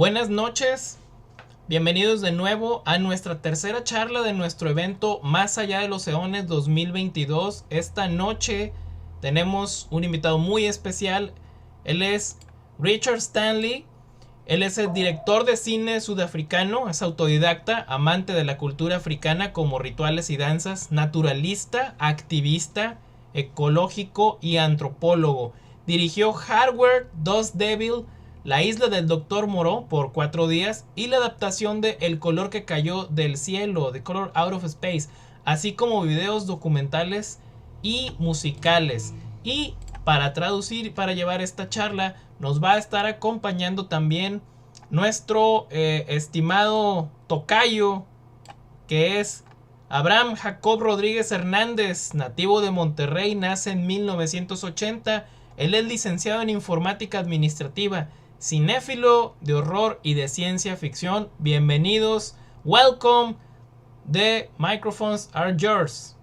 Buenas noches, bienvenidos de nuevo a nuestra tercera charla de nuestro evento Más allá de los Eones 2022. Esta noche tenemos un invitado muy especial. Él es Richard Stanley. Él es el director de cine sudafricano, es autodidacta, amante de la cultura africana como rituales y danzas, naturalista, activista, ecológico y antropólogo. Dirigió Hardware, Dust Devil, La isla del Doctor Moreau por 4 días y la adaptación de El color que cayó del cielo, The Color Out of Space, así como videos documentales y musicales. Y para traducir y para llevar esta charla nos va a estar acompañando también nuestro estimado tocayo, que es Abraham Jacob Rodríguez Hernández, nativo de Monterrey, nace en 1980. Él es licenciado en informática administrativa, cinéfilo de horror y de ciencia ficción. Bienvenidos, welcome, the microphones are yours.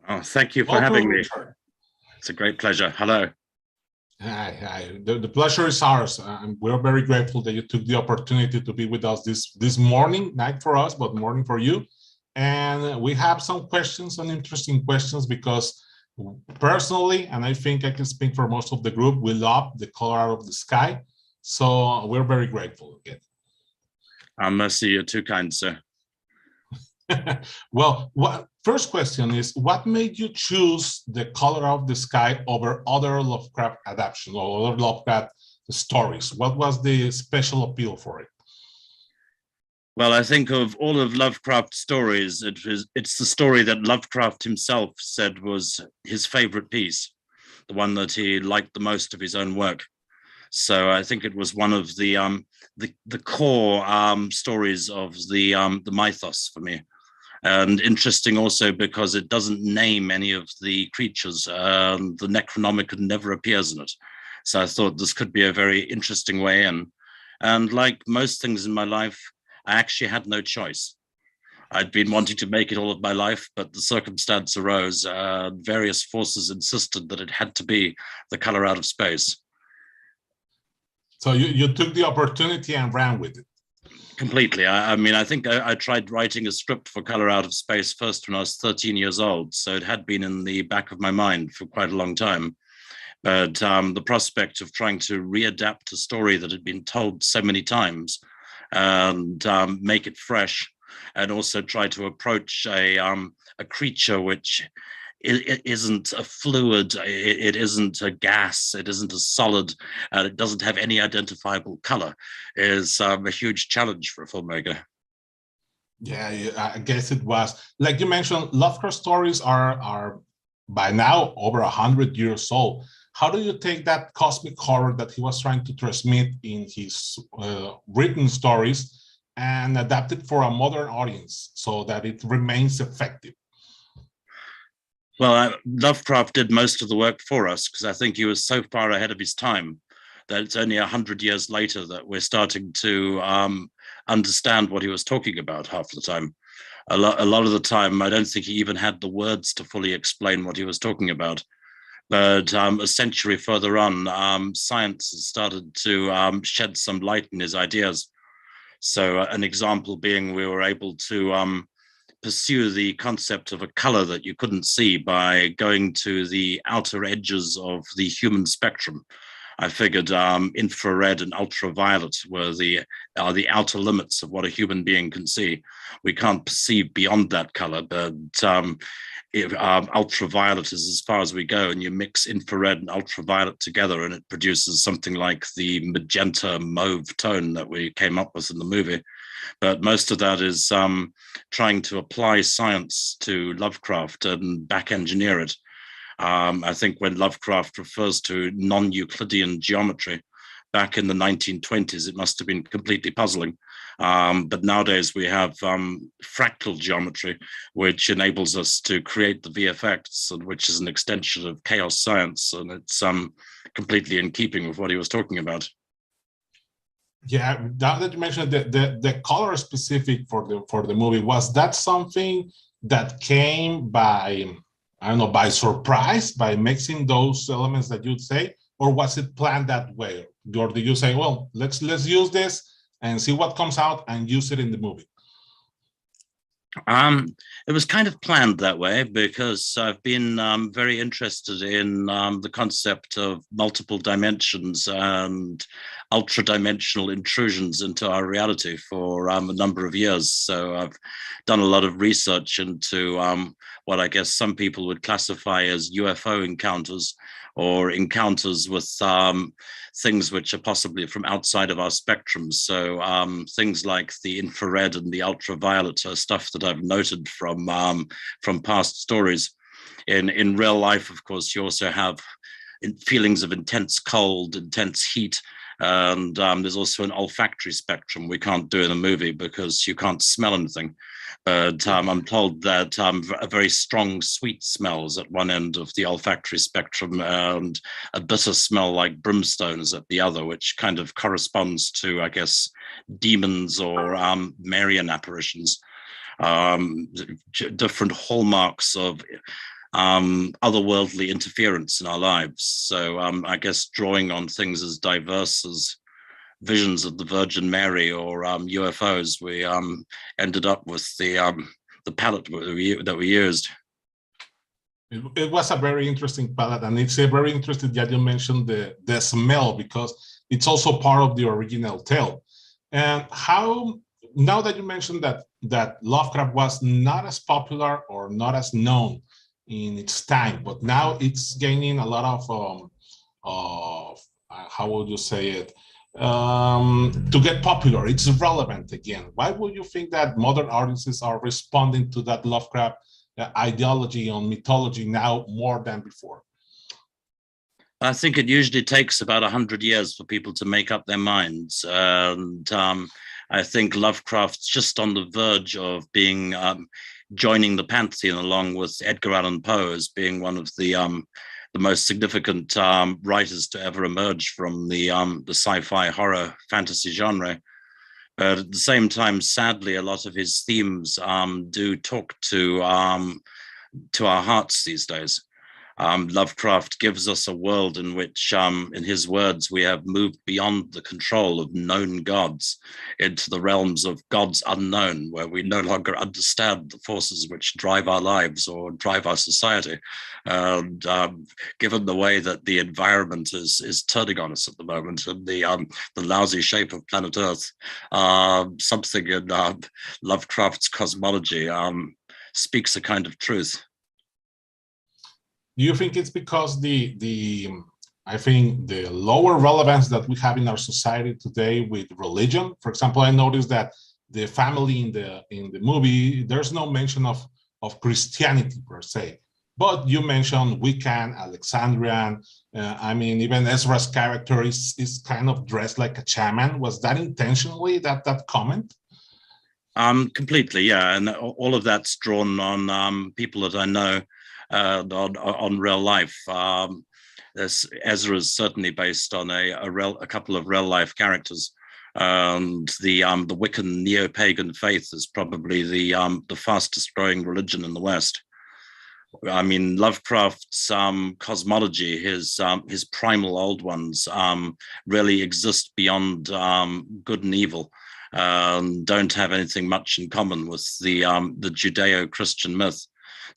Oh, thank you for having me. It's a great pleasure. Hello. Hi. The pleasure is ours. We're very grateful that you took the opportunity to be with us this morning, night for us, but morning for you. And we have some questions, some interesting questions, because personally, and I think I can speak for most of the group, we love the color out of the sky. So we're very grateful again. Mercy, you're too kind, sir. Well, first question is, what made you choose The Color of the Sky over other Lovecraft adaptations or other Lovecraft stories? What was the special appeal for it? Well, I think of all of Lovecraft's stories, it's the story that Lovecraft himself said was his favorite piece, the one that he liked the most of his own work. So I think it was one of the core stories of the mythos for me. And interesting also because it doesn't name any of the creatures. The Necronomicon never appears in it. So I thought this could be a very interesting way in. And like most things in my life, I actually had no choice. I'd been wanting to make it all of my life, but the circumstance arose. Various forces insisted that it had to be The Color Out of Space. So you took the opportunity and ran with it. Completely. I mean, I think I tried writing a script for Color Out of Space first when I was 13 years old. So it had been in the back of my mind for quite a long time. But the prospect of trying to readapt a story that had been told so many times and make it fresh, and also try to approach a creature which it isn't a fluid, it isn't a gas, it isn't a solid, and it doesn't have any identifiable color, is a huge challenge for a filmmaker. Yeah, I guess it was. Like you mentioned, Lovecraft stories are by now over 100 years old. How do you take that cosmic horror that he was trying to transmit in his written stories and adapt it for a modern audience so that it remains effective? Well, Lovecraft did most of the work for us because I think he was so far ahead of his time that it's only 100 years later that we're starting to understand what he was talking about half the time. A lot of the time, I don't think he even had the words to fully explain what he was talking about. But a century further on, science has started to shed some light in his ideas. So an example being we were able to pursue the concept of a color that you couldn't see by going to the outer edges of the human spectrum. I figured infrared and ultraviolet are the outer limits of what a human being can see. We can't perceive beyond that color, but ultraviolet is as far as we go, and you mix infrared and ultraviolet together and it produces something like the magenta mauve tone that we came up with in the movie. But most of that is trying to apply science to Lovecraft and back engineer it. I think when Lovecraft refers to non-Euclidean geometry back in the 1920s, it must have been completely puzzling. But nowadays we have fractal geometry, which enables us to create the VFX, which is an extension of chaos science. And it's completely in keeping with what he was talking about. Yeah, now that you mentioned the color specific for the movie, was that something that came by, I don't know, by surprise, by mixing those elements that you'd say, or was it planned that way? or did you say, well, let's use this and see what comes out and use it in the movie? It was kind of planned that way because I've been very interested in the concept of multiple dimensions and ultra-dimensional intrusions into our reality for a number of years. So I've done a lot of research into what I guess some people would classify as UFO encounters, or encounters with things which are possibly from outside of our spectrum. So things like the infrared and the ultraviolet are stuff that I've noted from past stories. In real life, of course, you also have feelings of intense cold, intense heat, and there's also an olfactory spectrum we can't do in a movie because you can't smell anything. But I'm told that a very strong sweet smells at one end of the olfactory spectrum and a bitter smell like brimstone is at the other, which kind of corresponds to, I guess, demons or Marian apparitions, different hallmarks of otherworldly interference in our lives. So I guess drawing on things as diverse as visions of the Virgin Mary or UFOs, we ended up with the palette that we used. It was a very interesting palette, and it's very interesting that you mentioned the smell, because it's also part of the original tale. And how, now that you mentioned that Lovecraft was not as popular or not as known in its time, but now it's gaining a lot of how would you say it, to get popular, it's relevant again. Why would you think that modern audiences are responding to that Lovecraft ideology on mythology now more than before? I think it usually takes about 100 years for people to make up their minds. And I think Lovecraft's just on the verge of being joining the pantheon along with Edgar Allan Poe as being one of the most significant writers to ever emerge from the sci-fi horror fantasy genre. But at the same time, sadly, a lot of his themes do talk to our hearts these days. Lovecraft gives us a world in which, in his words, we have moved beyond the control of known gods into the realms of gods unknown, where we no longer understand the forces which drive our lives or drive our society. And given the way that the environment is turning on us at the moment, and the lousy shape of planet Earth, something in Lovecraft's cosmology speaks a kind of truth. Do you think it's because I think the lower relevance that we have in our society today with religion? For example, I noticed that the family in the movie, there's no mention of Christianity per se, but you mentioned Wiccan, Alexandrian. I mean, even Ezra's character is kind of dressed like a shaman. Was that intentionally that comment? Completely, yeah, and all of that's drawn on people that I know. On real life. Ezra is certainly based on a couple of real life characters, and the Wiccan neo-pagan faith is probably the fastest growing religion in the West. I mean, Lovecraft's cosmology, his primal old ones, really exist beyond good and evil. Don't have anything much in common with the Judeo-Christian myth.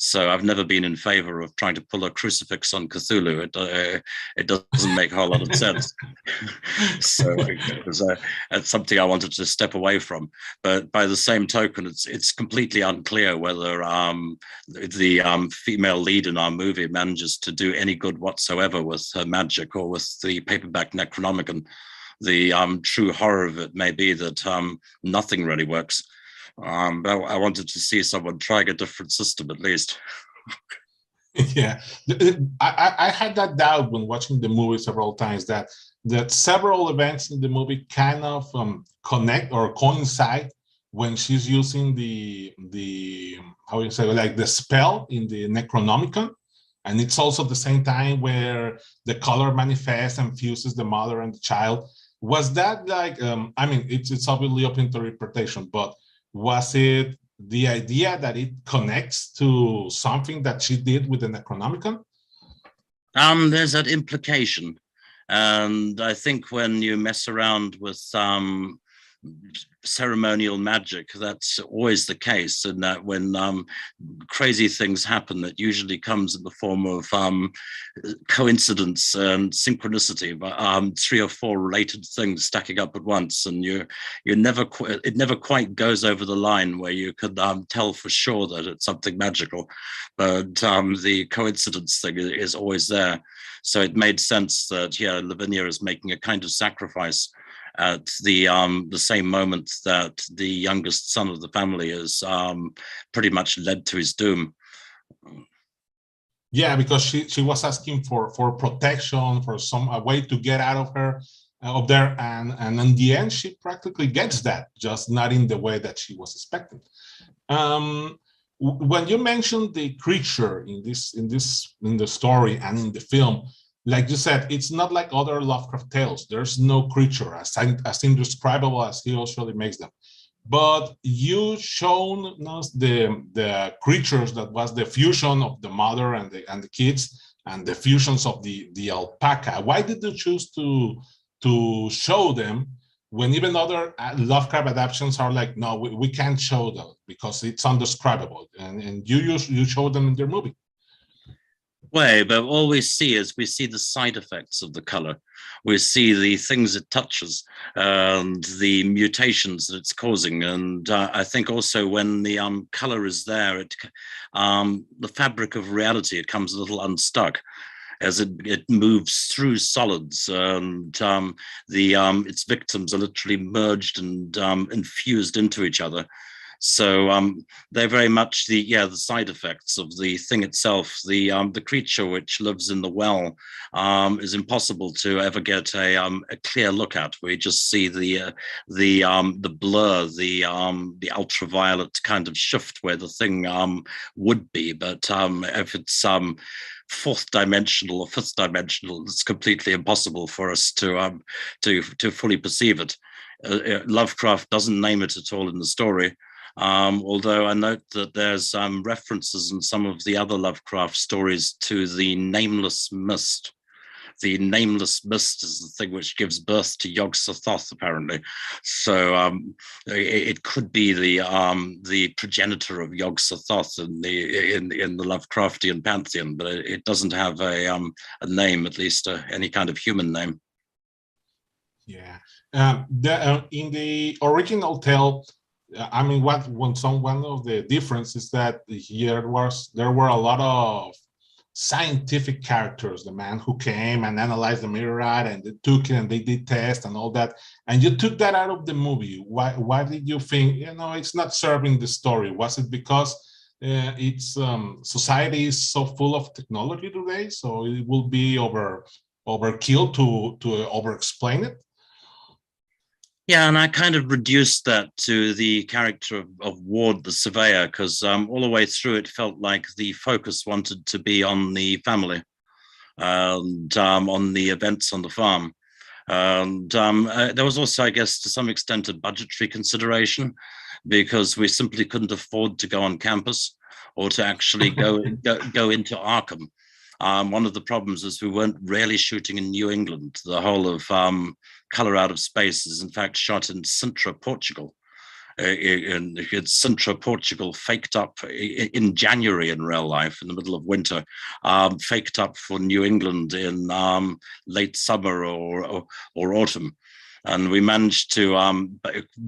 So I've never been in favor of trying to pull a crucifix on Cthulhu. It doesn't make a whole lot of sense. So it's something I wanted to step away from. But by the same token, it's completely unclear whether the female lead in our movie manages to do any good whatsoever with her magic or with the paperback Necronomicon. The true horror of it may be that nothing really works. But I wanted to see someone trying a different system at least. Yeah, I had that doubt when watching the movie several times, that several events in the movie kind of connect or coincide when she's using the how you say, like the spell in the Necronomicon, and it's also the same time where the color manifests and fuses the mother and the child. Was that like I mean, it's obviously open to interpretation, but was it the idea that it connects to something that she did with the Necronomicon? There's that implication. And I think when you mess around with ceremonial magic, that's always the case, and that when crazy things happen, that usually comes in the form of coincidence and synchronicity, but 3 or 4 related things stacking up at once, and it never quite goes over the line where you could tell for sure that it's something magical, but the coincidence thing is always there. So it made sense that Lavinia is making a kind of sacrifice at the same moment that the youngest son of the family is pretty much led to his doom. Yeah, because she was asking for protection, for a way to get out of her up there, and in the end she practically gets that, just not in the way that she was expecting. When you mentioned the creature in the story and in the film, like you said, it's not like other Lovecraft tales. There's no creature as indescribable as he usually makes them. But you shown us the creatures that was the fusion of the mother and the kids, and the fusions of the alpaca. Why did you choose to show them when even other Lovecraft adaptations are like, no, we can't show them because it's undescribable, and you show them in their movie? Way, but all we see the side effects of the color. We see the things it touches and the mutations that it's causing. And I think also when the color is there, the fabric of reality, it comes a little unstuck as it moves through solids, and its victims are literally merged and infused into each other. So they're very much the side effects of the thing itself. The creature which lives in the well is impossible to ever get a clear look at. We just see the blur, the ultraviolet kind of shift where the thing would be. But if it's fourth dimensional or fifth dimensional, it's completely impossible for us to fully perceive it. Lovecraft doesn't name it at all in the story. Although I note that there's references in some of the other Lovecraft stories to the nameless mist. The nameless mist is the thing which gives birth to Yog-Sothoth, apparently. So it could be the progenitor of Yog-Sothoth in the Lovecraftian pantheon, but it doesn't have a name, at least any kind of human name. Yeah. In the original tale, I mean, one of the differences is that there were a lot of scientific characters. The man who came and analyzed the meteorite, and they took it and they did tests and all that. And you took that out of the movie. Why did you think, it's not serving the story? Was it because society is so full of technology today, so it will be overkill to over-explain it? Yeah, and I kind of reduced that to the character of Ward the surveyor, because all the way through it felt like the focus wanted to be on the family and on the events on the farm. And there was also, I guess, to some extent, a budgetary consideration, because we simply couldn't afford to go on campus or to actually go into Arkham. One of the problems is we weren't really shooting in New England. The whole of Color Out of Space is in fact shot in Sintra, Portugal. It's Sintra, Portugal, faked up in January in real life, in the middle of winter, faked up for New England in late summer or autumn. And we managed to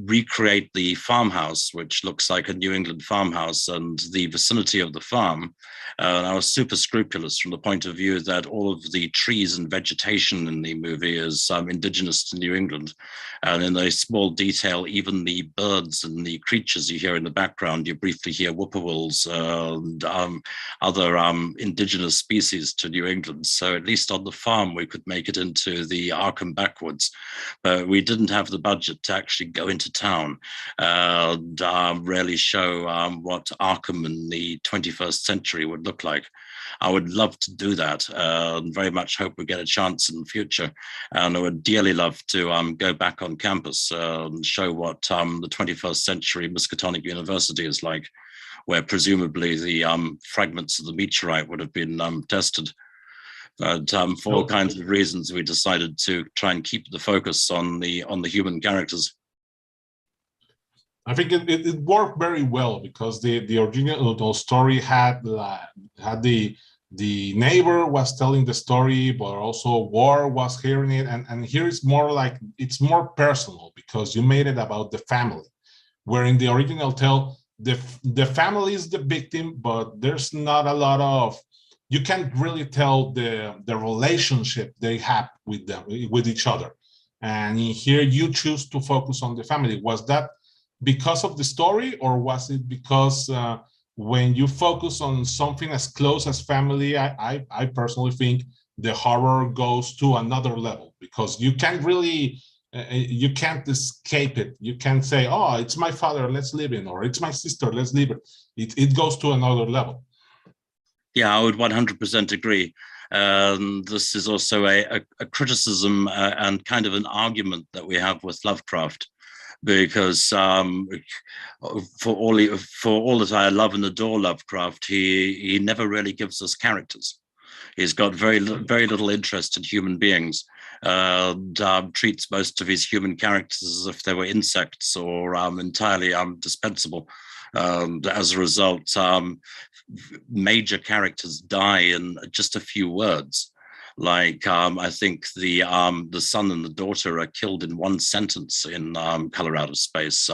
recreate the farmhouse, which looks like a New England farmhouse, and the vicinity of the farm. And I was super scrupulous from the point of view that all of the trees and vegetation in the movie is indigenous to New England. And in a small detail, even the birds and the creatures you hear in the background, you briefly hear whippoorwills and other indigenous species to New England. So at least on the farm, we could make it into the Arkham backwoods. We didn't have the budget to actually go into town and really show what Arkham in the 21st century would look like. I would love to do that, and very much hope we get a chance in the future. And I would dearly love to go back on campus and show what the 21st century Miskatonic University is like, where presumably the fragments of the meteorite would have been tested. But for all kinds of reasons, we decided to try and keep the focus on the human characters. I think it worked very well because the original story had the neighbor was telling the story, but also War was hearing it, and here it's more like it's more personal because you made it about the family, where in the original tale the family is the victim, but there's not a lot of, you can't really tell the relationship they have with each other, and in here you choose to focus on the family. Was that because of the story, or was it because when you focus on something as close as family, I personally think the horror goes to another level because you can't really, you can't escape it. You can't say, oh, it's my father, let's leave it, or it's my sister, let's leave it. It goes to another level. Yeah, I would 100% agree. This is also a criticism and kind of an argument that we have with Lovecraft. Because for all that I love and adore Lovecraft, he never really gives us characters. He's got very little interest in human beings, and treats most of his human characters as if they were insects or entirely dispensable. As a result, major characters die in just a few words. Like I think the son and the daughter are killed in one sentence in Color Out of Space.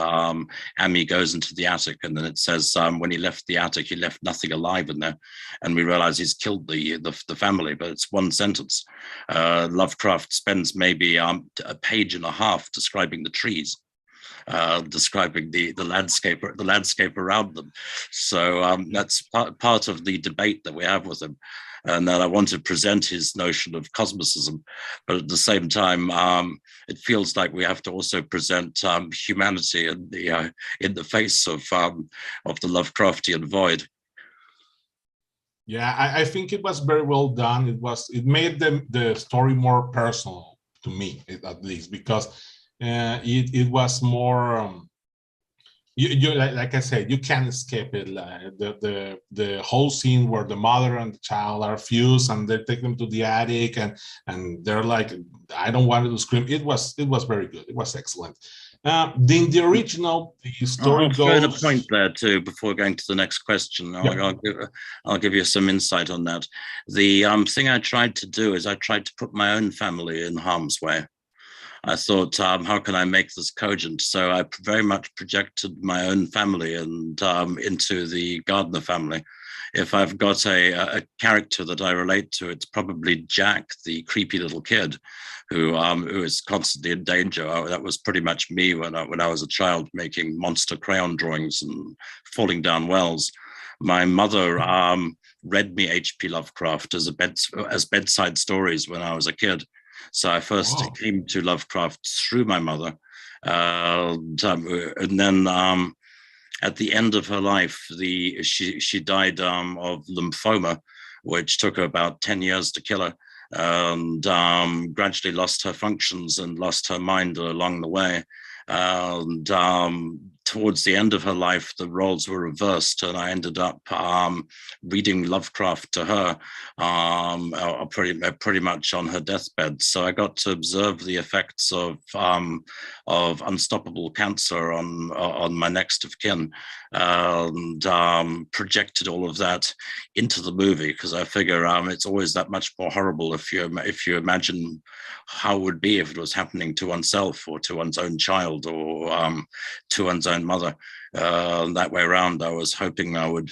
Amy goes into the attic, and then it says when he left the attic, he left nothing alive in there, and we realize he's killed the family. But it's one sentence. Lovecraft spends maybe a page and a half describing the trees. Describing the landscape around them. So that's part of the debate that we have with him. And that I want to present his notion of cosmicism, but at the same time, it feels like we have to also present humanity in the face of the Lovecraftian void. Yeah, I think it was very well done. It made the story more personal to me, at least, because it was more. You like I said, you can't escape it. The whole scene where the mother and the child are fused, and they take them to the attic, and they're like, I don't want to scream. It was very good. It was excellent. In the original, the story I'll throw in a goes. point there too before going to the next question. Yeah. I'll give you some insight on that. The thing I tried to do is I tried to put my own family in harm's way. I thought, how can I make this cogent? So I very much projected my own family and into the Gardner family. If I've got a character that I relate to, it's probably Jack, the creepy little kid who is constantly in danger. That was pretty much me when I was a child, making monster crayon drawings and falling down wells. My mother read me H.P. Lovecraft as bedside stories when I was a kid. So I first came to Lovecraft through my mother, and then at the end of her life, she died of lymphoma, which took her about 10 years to kill her, and gradually lost her functions and lost her mind along the way. And towards the end of her life, the roles were reversed, and I ended up reading Lovecraft to her pretty much on her deathbed. So I got to observe the effects of unstoppable cancer on my next of kin, and projected all of that into the movie, because I figure it's always that much more horrible if you imagine how it would be if it was happening to oneself or to one's own child or to one's own mother. That way around, I was hoping I would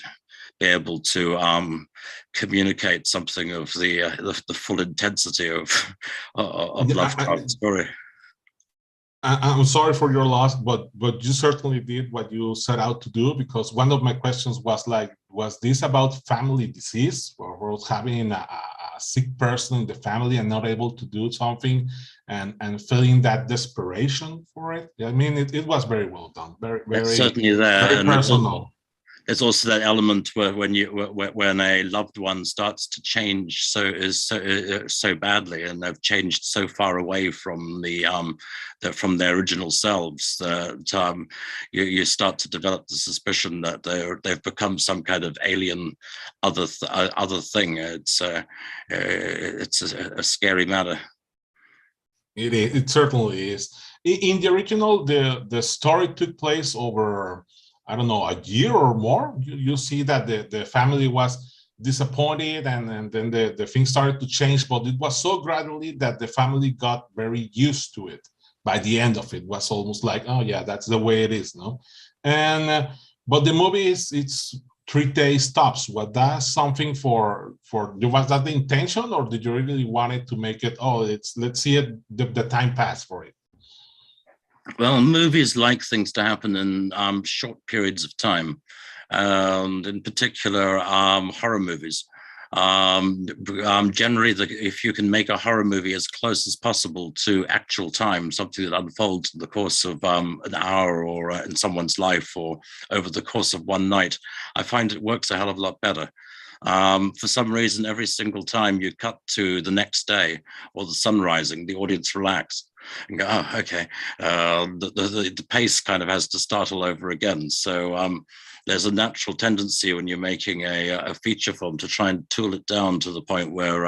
be able to communicate something of the full intensity of Lovecraft's story. I'm sorry for your loss, but you certainly did what you set out to do, because one of my questions was this about family disease, or was having a sick person in the family and not able to do something, and feeling that desperation for it? I mean, it was very well done, very certainly there, very personal. there's also that element where when a loved one starts to change so badly, and they've changed so far away from from their original selves, that you start to develop the suspicion that they've become some kind of alien other thing. It's a scary matter. It is. It certainly is. In the original, the story took place over, I don't know, a year or more. You see that the family was disappointed, and then the things started to change, but it was so gradually that the family got very used to it. By the end of it, was almost like, oh yeah, that's the way it is, no? And but the movie it's 3-day stops. Was that something for was that the intention, or did you really want it to make it, oh, let's see it, the time pass for it? Well, movies like things to happen in short periods of time, and in particular, horror movies. Generally, if you can make a horror movie as close as possible to actual time, something that unfolds in the course of an hour, or in someone's life, or over the course of one night, I find it works a hell of a lot better. For some reason, every single time you cut to the next day or the sun rising, the audience relax and go, oh, okay. The pace kind of has to start all over again. So there's a natural tendency when you're making a feature film to try and tool it down to the point where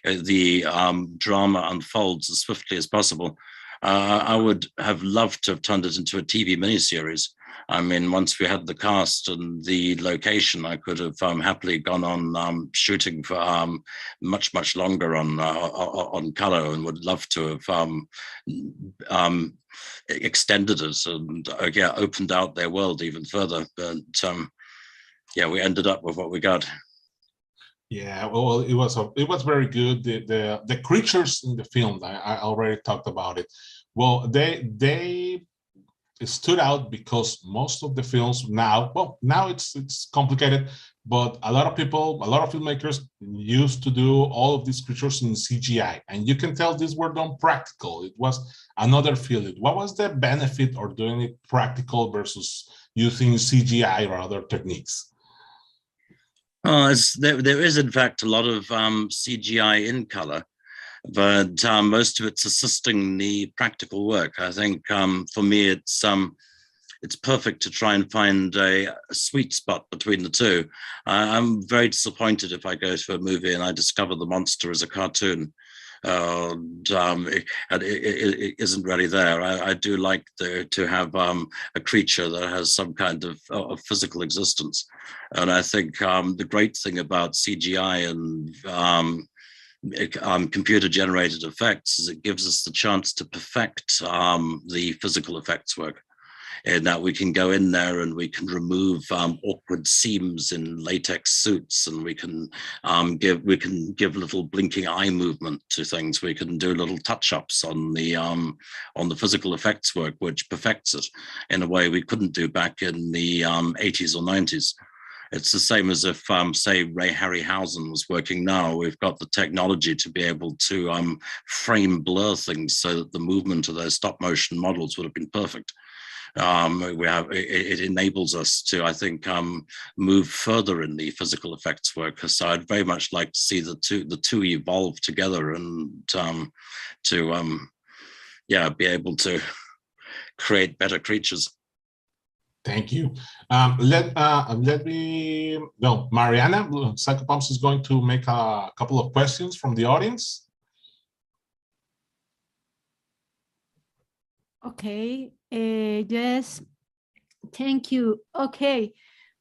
the drama unfolds as swiftly as possible. I would have loved to have turned it into a TV miniseries. I mean, once we had the cast and the location, I could have happily gone on shooting for much, much longer on color, and would love to have extended it and opened out their world even further. But yeah, we ended up with what we got. Yeah, well, it was very good. The creatures in the film, I already talked about it. Well, they stood out because most of the films now it's complicated, but a lot of filmmakers used to do all of these creatures in CGI, and you can tell these were done practical. It was another field. What was the benefit of doing it practical versus using CGI or other techniques? There is in fact a lot of CGI in color, but most of it's assisting the practical work. I think for me, it's perfect to try and find a sweet spot between the two. I'm very disappointed if I go to a movie and I discover the monster as a cartoon. It isn't really there. I do like to have a creature that has some kind of physical existence. And I think the great thing about CGI and computer generated effects is it gives us the chance to perfect the physical effects work, in that we can go in there and we can remove awkward seams in latex suits, and we can give little blinking eye movement to things. We can do little touch-ups on the physical effects work, which perfects it in a way we couldn't do back in the 80s or 90s. It's the same as if, say, Ray Harryhausen was working now. We've got the technology to be able to frame blur things so that the movement of those stop motion models would have been perfect. It enables us to, I think, move further in the physical effects work. So I'd very much like to see the two evolve together, and to be able to create better creatures. Thank you. Let me. No, Mariana Psychopumps is going to make a couple of questions from the audience. Okay. Yes. Thank you. Okay.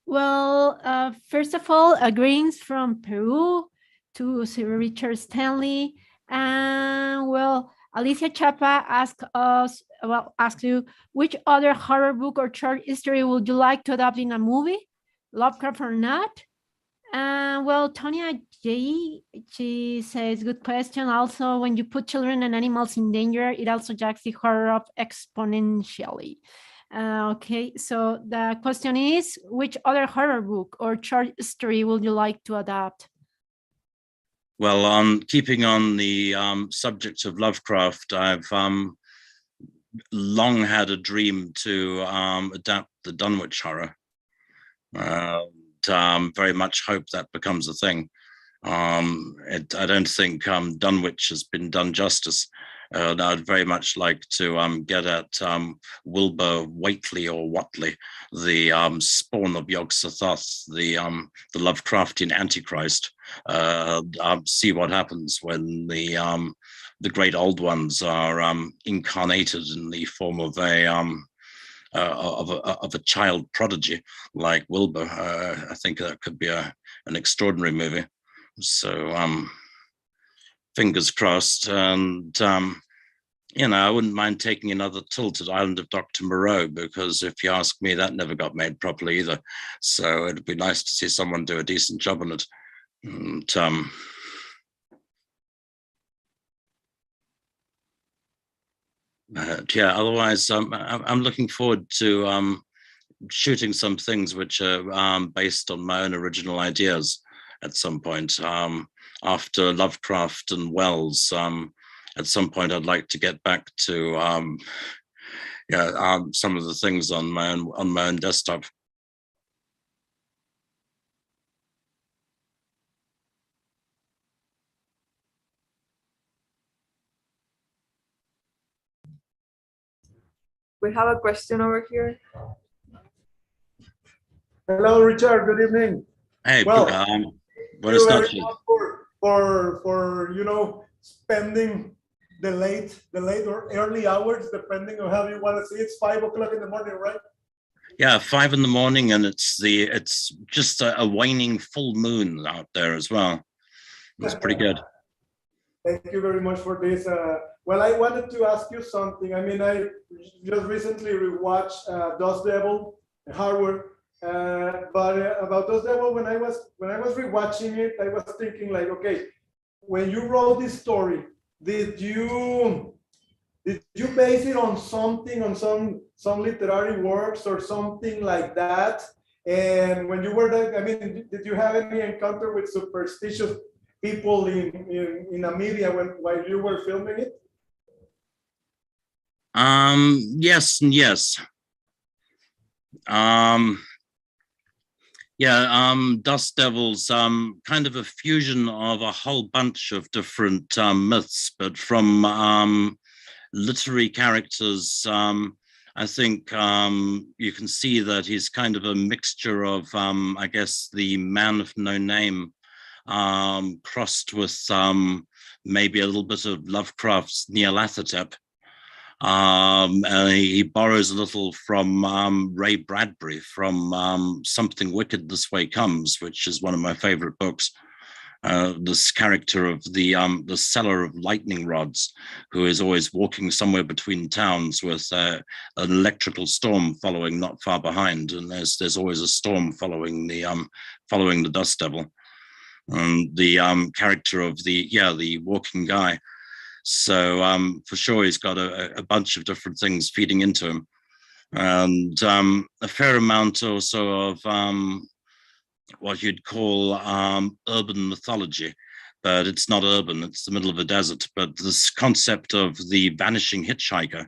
Well, first of all, greetings from Peru to Sir Richard Stanley, and well, Alicia Chapa asked you, which other horror book or short history would you like to adapt in a movie, Lovecraft or not? And well, Tonya J, she says, good question. Also, when you put children and animals in danger, it also jacks the horror up exponentially. Okay, so the question is, which other horror book or short story would you like to adapt? Well, keeping on the subject of Lovecraft, I've long had a dream to adapt the Dunwich horror. Very much hope that becomes a thing. I don't think Dunwich has been done justice. I'd very much like to get at Wilbur Whately or Watley, the spawn of Yog-Sothoth, the Lovecraftian Antichrist. See what happens when the great old ones are incarnated in the form of a child prodigy like Wilbur. I think that could be an extraordinary movie. So fingers crossed. And I wouldn't mind taking another tilt at Island of Dr. Moreau, because if you ask me, that never got made properly either. So it'd be nice to see someone do a decent job on it. And otherwise, I'm looking forward to shooting some things which are based on my own original ideas at some point. After Lovecraft and Wells, at some point I'd like to get back to some of the things on my own desktop. We have a question over here. Hello, Richard. Good evening. Hey, well, buenas noches. For spending the late or early hours, depending on how you want to see it. It's 5 o'clock in the morning, right? Yeah, 5 in the morning, and it's just a waning full moon out there as well. It's pretty good. Thank you very much for this. Well, I wanted to ask you something. I mean, I just recently rewatched Dust Devil, Hardware. But about Dust Devil, when I was rewatching it, I was thinking like, okay, when you wrote this story, did you base it on something, on some literary works or something like that? And when you were there, I mean, did you have any encounter with superstitious people in Namibia while you were filming it? Yes and yes. Dust Devils, kind of a fusion of a whole bunch of different myths, but from literary characters. I think you can see that he's kind of a mixture of, I guess, the man of no name, crossed with maybe a little bit of Lovecraft's Nyarlathotep. And he borrows a little from Ray Bradbury from Something Wicked This Way Comes, which is one of my favorite books. This character of the seller of lightning rods, who is always walking somewhere between towns with an electrical storm following not far behind, and there's always a storm following the Dust Devil. And the character of the walking guy. So for sure, he's got a bunch of different things feeding into him, and a fair amount also of what you'd call urban mythology, but it's not urban, it's the middle of a desert. But this concept of the vanishing hitchhiker,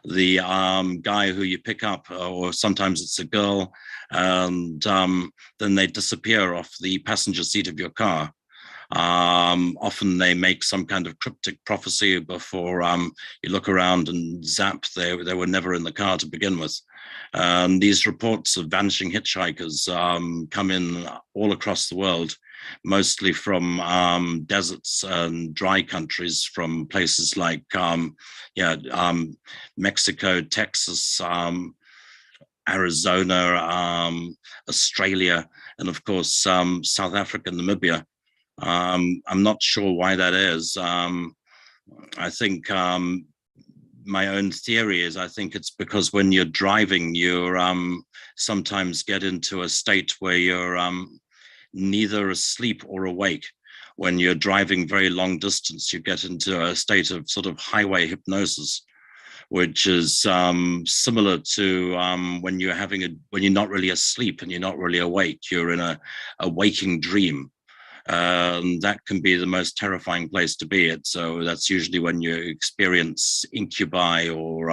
the guy who you pick up, or sometimes it's a girl, and then they disappear off the passenger seat of your car. Often they make some kind of cryptic prophecy before you look around and zap, they were never in the car to begin with. These reports of vanishing hitchhikers come in all across the world, mostly from deserts and dry countries, from places like Mexico, Texas, Arizona, Australia, and of course South Africa, Namibia. I'm not sure why that is. I think my own theory is, I think it's because when you're driving, you sometimes get into a state where you're neither asleep or awake. When you're driving very long distance, you get into a state of sort of highway hypnosis, which is similar to when you're not really asleep and you're not really awake. You're in a waking dream. That can be the most terrifying place to be at. So that's usually when you experience incubi or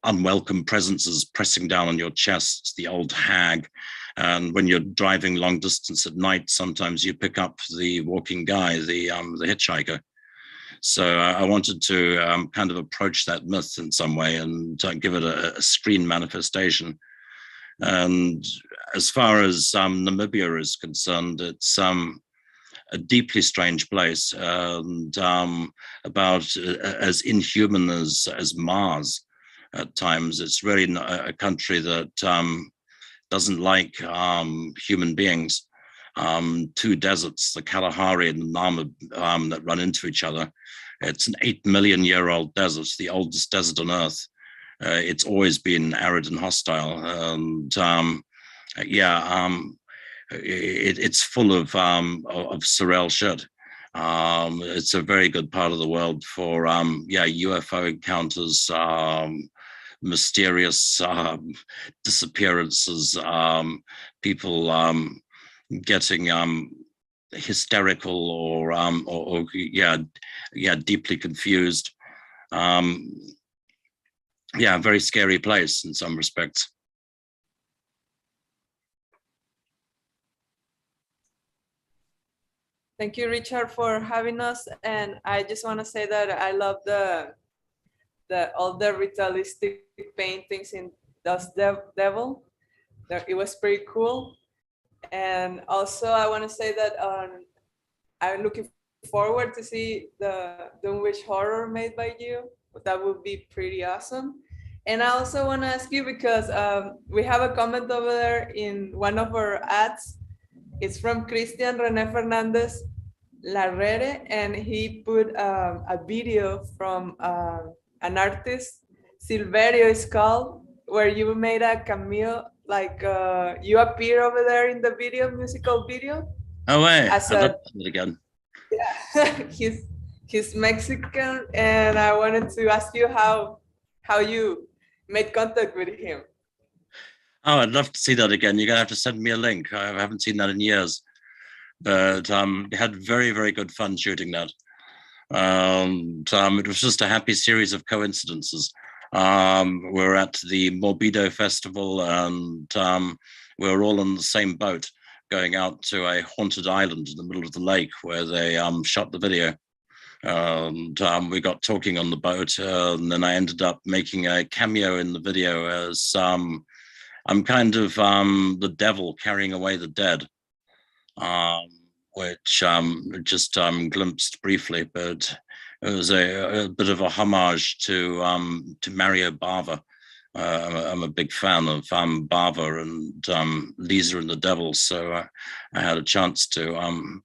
unwelcome presences pressing down on your chest, the old hag. And when you're driving long distance at night, sometimes you pick up the walking guy, the hitchhiker. So I wanted to kind of approach that myth in some way and give it a screen manifestation. And as far as Namibia is concerned, it's a deeply strange place and about as inhuman as Mars at times. It's really a country that doesn't like human beings. Two deserts, the Kalahari and the Namib, that run into each other. It's an 8 million year old desert, the oldest desert on Earth. It's always been arid and hostile, and it's full of surreal shit. It's a very good part of the world for UFO encounters, mysterious disappearances, people getting hysterical or deeply confused. Very scary place in some respects. Thank you, Richard, for having us. And I just want to say that I love all the ritualistic paintings in Dust Devil. It was pretty cool. And also I want to say that I'm looking forward to see the Dunwich horror made by you. That would be pretty awesome. And I also want to ask you, because we have a comment over there in one of our ads. It's from Christian René Fernandez Larrere, and he put a video from an artist, Silverio is called, where you made a cameo, like you appear over there in the video, musical video. Oh, wait, I'd love it again. Yeah, he's Mexican, and I wanted to ask you how you made contact with him. Oh, I'd love to see that again. You're gonna have to send me a link. I haven't seen that in years, but had very, very good fun shooting that. It was just a happy series of coincidences. We're at the Morbido Festival, and we're all on the same boat going out to a haunted island in the middle of the lake where they shot the video. And we got talking on the boat, and then I ended up making a cameo in the video as I'm kind of the devil carrying away the dead, which just glimpsed briefly, but it was a bit of a homage to Mario Bava. I'm a big fan of Bava and Lisa and the Devil, so I had a chance to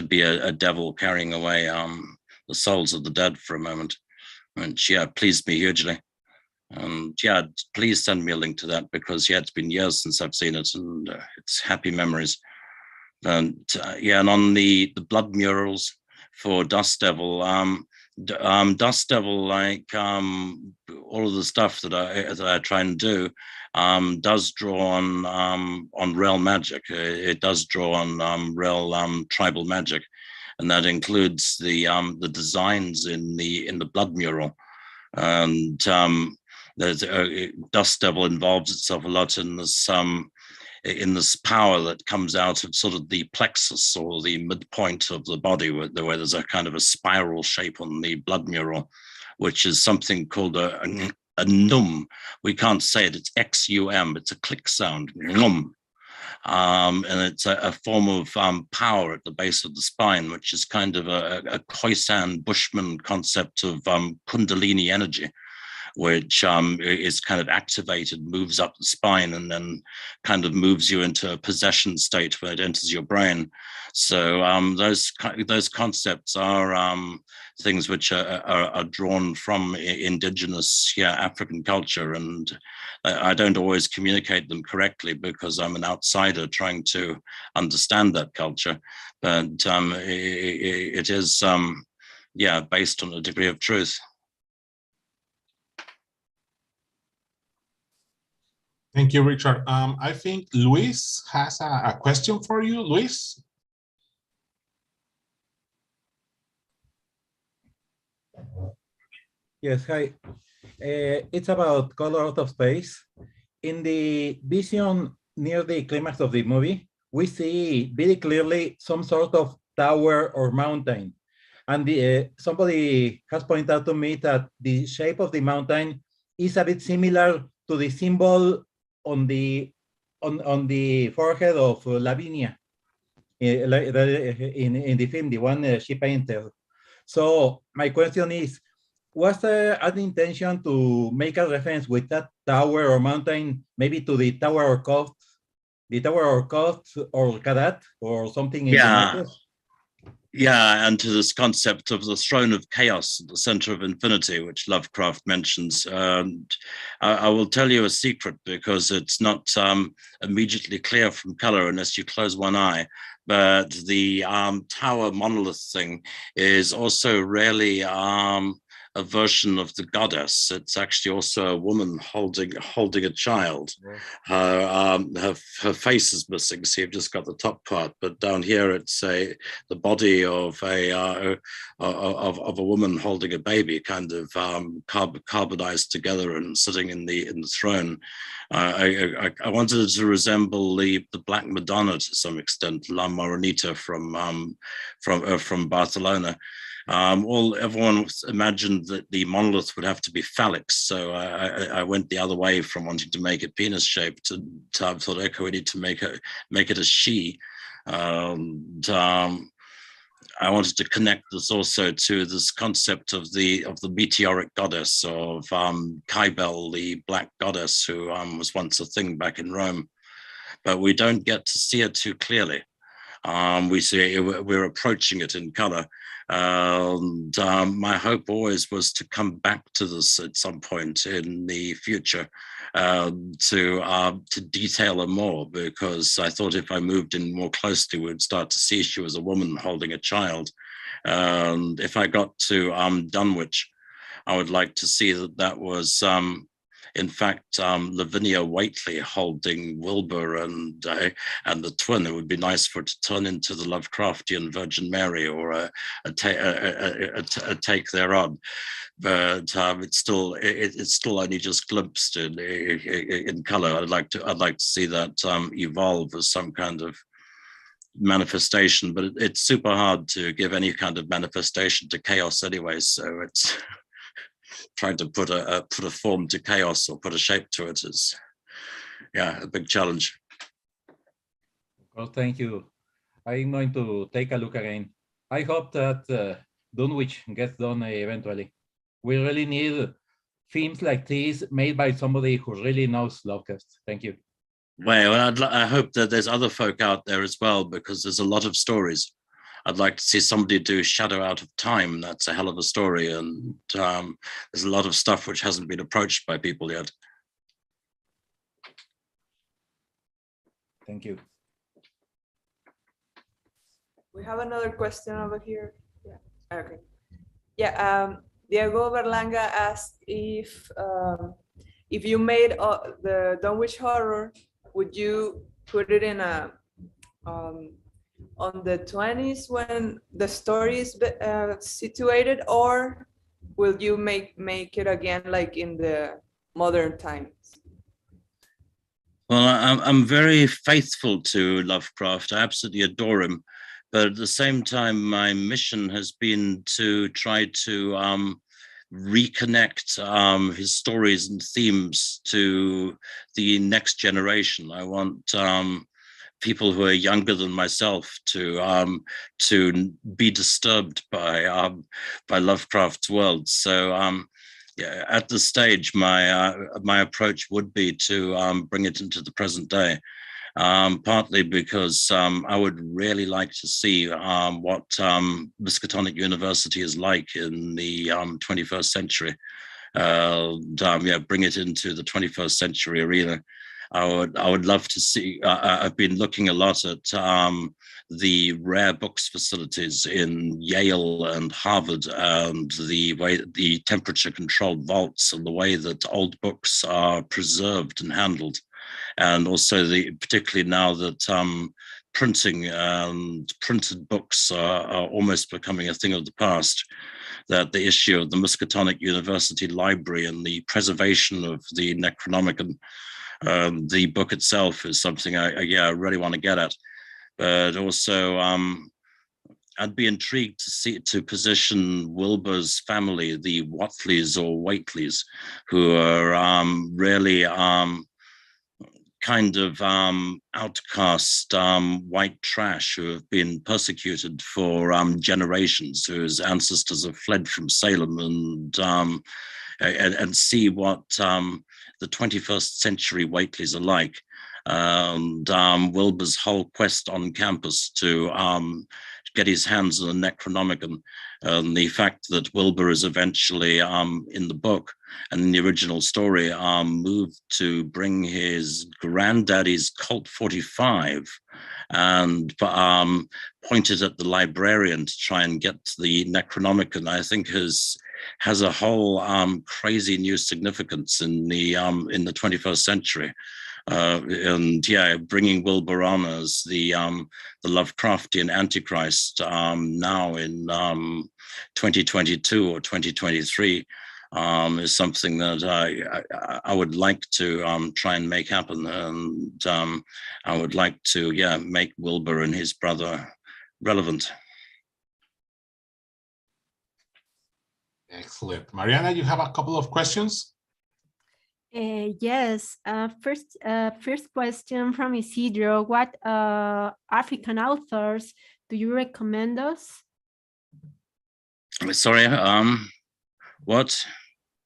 be a devil carrying away the souls of the dead for a moment, which pleased me hugely. And please send me a link to that, because it's been years since I've seen it, and it's happy memories. And and on the blood murals for Dust Devil, Dust Devil, like all of the stuff that I try and do, does draw on real magic. It does draw on real tribal magic, and that includes the designs in the blood mural. And Dust Devil involves itself a lot in this power that comes out of sort of the plexus or the midpoint of the body, where there's a kind of a spiral shape on the blood mural, which is something called a num. We can't say it, it's X-U-M, it's a click sound, num. And it's a form of power at the base of the spine, which is kind of a Khoisan Bushman concept of Kundalini energy, which is kind of activated, moves up the spine, and then kind of moves you into a possession state when it enters your brain. So those concepts are things which are drawn from indigenous African culture, and I don't always communicate them correctly because I'm an outsider trying to understand that culture, but it is based on a degree of truth. Thank you, Richard. I think Luis has a question for you. Luis? Yes, hi. It's about color out of space. In the vision near the climax of the movie, we see very clearly some sort of tower or mountain. And somebody has pointed out to me that the shape of the mountain is a bit similar to the symbol on the forehead of Lavinia in the film, the one she painted. So my question is, was there an intention to make a reference with that tower or mountain, maybe to the Tower or Coast, or Kadat, or something in the Northwest? Yeah, and to this concept of the throne of chaos at the center of infinity, which Lovecraft mentions. I will tell you a secret, because it's not immediately clear from color unless you close one eye. But the tower monolith thing is also really a version of the goddess. It's actually also a woman holding a child. Her face is missing, so you've just got the top part, but down here it's the body of a woman holding a baby, kind of carbonized together and sitting in the throne. I wanted it to resemble the Black Madonna to some extent, La Morenita from Barcelona. Everyone imagined that the monolith would have to be phallic, so I went the other way from wanting to make it penis shaped. I thought, okay, we need to make it a she. I wanted to connect this also to this concept of the meteoric goddess of Cybele, the black goddess who was once a thing back in Rome, but we don't get to see it too clearly. We're approaching it in color. My hope always was to come back to this at some point in the future to detail her more, because I thought if I moved in more closely, we'd start to see she was a woman holding a child. And if I got to Dunwich, I would like to see that was in fact, Lavinia Whately holding Wilbur and the twin. It would be nice for it to turn into the Lovecraftian Virgin Mary or a take thereon, but it's still only just glimpsed in color. I'd like to see that evolve as some kind of manifestation, but it's super hard to give any kind of manifestation to chaos anyway. So it's trying to put a form to chaos or put a shape to it is, a big challenge. Well, thank you. I'm going to take a look again. I hope that Dunwich gets done eventually. We really need films like this made by somebody who really knows Lovecraft. Thank you. Well, I hope that there's other folk out there as well, because there's a lot of stories. I'd like to see somebody do Shadow Out of Time. That's a hell of a story. And there's a lot of stuff which hasn't been approached by people yet. Thank you. We have another question over here. Yeah. Okay. Yeah. Diego Berlanga asked if you made the Dunwich Horror, would you put it in a on the 20s when the story is situated, or will you make it again like in the modern times? Well, I'm very faithful to Lovecraft. I absolutely adore him. But at the same time, my mission has been to try to reconnect his stories and themes to the next generation. I want people who are younger than myself to be disturbed by Lovecraft's world. So at this stage, my approach would be to bring it into the present day. Partly because I would really like to see what Miskatonic University is like in the 21st century. Bring it into the 21st century arena. I would love to see. I've been looking a lot at the rare books facilities in Yale and Harvard, and the way the temperature controlled vaults and the way that old books are preserved and handled. And also particularly now that printing and printed books are almost becoming a thing of the past, that the issue of the Miskatonic University Library and the preservation of the Necronomicon, the book itself, is something I really want to get at. But also, I'd be intrigued to position Wilbur's family, the Watleys or Whateleys, who are really kind of outcast white trash who have been persecuted for generations, whose ancestors have fled from Salem, and see what the 21st century Whateleys are like. And Wilbur's whole quest on campus to get his hands on the Necronomicon, and the fact that Wilbur is eventually in the book and in the original story moved to bring his granddaddy's Colt 45 and pointed at the librarian to try and get the Necronomicon, I think has a whole crazy new significance in the 21st century. And bringing Wilbur on as the Lovecraftian Antichrist now in 2022 or 2023 is something that I would like to try and make happen. And I would like to make Wilbur and his brother relevant. Excellent. Mariana, you have a couple of questions? Yes. First question from Isidro. What African authors do you recommend us? Sorry, what?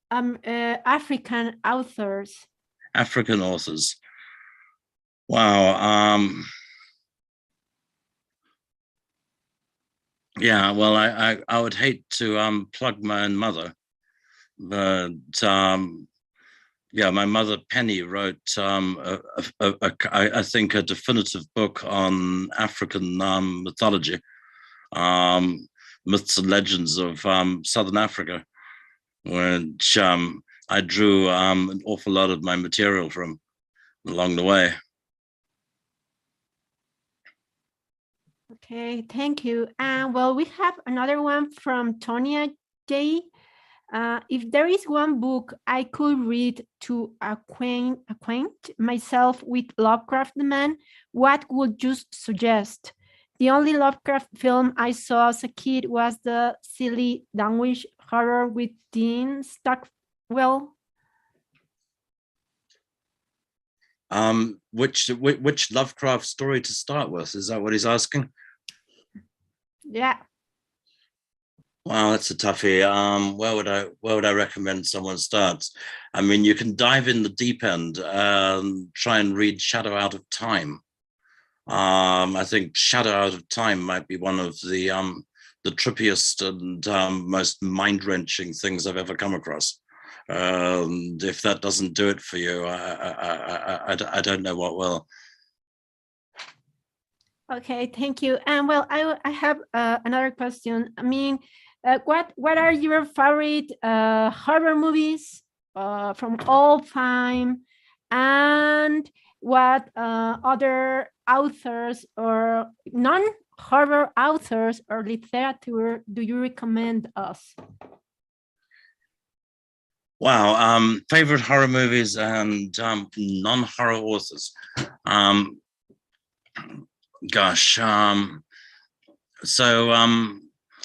African authors. African authors. Wow. Well, I would hate to plug my own mother, but my mother Penny wrote I think a definitive book on African mythology, myths and legends of Southern Africa, which I drew an awful lot of my material from along the way. Okay, thank you. Well, we have another one from Tonya J. If there is one book I could read to acquaint myself with Lovecraft the man, what would you suggest? The only Lovecraft film I saw as a kid was the silly Danwish horror with Dean Stockwell. Which Lovecraft story to start with? Is that what he's asking? Yeah. Wow, that's a toughie. Where would I recommend someone starts? I mean, you can dive in the deep end and try and read Shadow Out of Time. I think Shadow Out of Time might be one of the trippiest and most mind-wrenching things I've ever come across. And if that doesn't do it for you, I don't know what will. Okay, thank you. And well, I have another question. I mean, what are your favorite horror movies from all time, and what other authors or non-horror authors or literature do you recommend us? Wow, favorite horror movies and non-horror authors.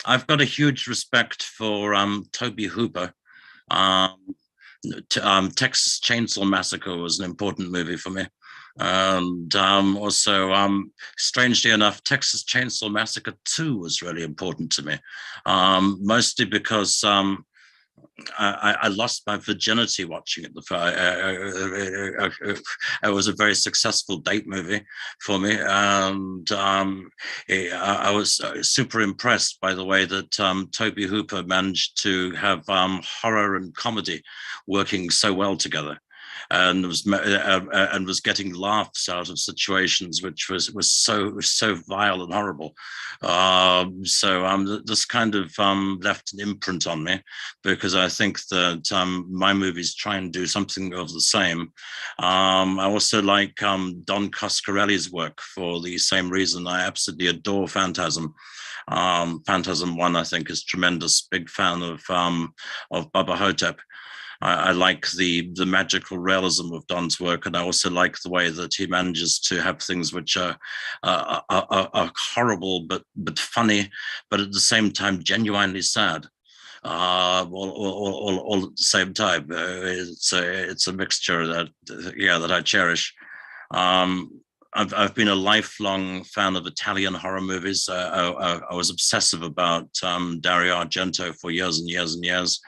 I've got a huge respect for Tobe Hooper. Texas Chainsaw Massacre was an important movie for me. And also, strangely enough, Texas Chainsaw Massacre 2 was really important to me, mostly because I lost my virginity watching it. It was a very successful date movie for me, and I was super impressed by the way that Tobe Hooper managed to have horror and comedy working so well together. and was getting laughs out of situations which was so vile and horrible. This kind of left an imprint on me, because I think that my movies try and do something of the same. I also like Don Coscarelli's work for the same reason. I absolutely adore Phantasm. Phantasm 1, I think, is tremendous. Big fan of Bubba Hotep. I like the magical realism of Don's work, and I also like the way that he manages to have things which are horrible but funny, but at the same time genuinely sad. All at the same time. It's a mixture that I cherish. I've been a lifelong fan of Italian horror movies. I was obsessive about Dario Argento for years and years and years.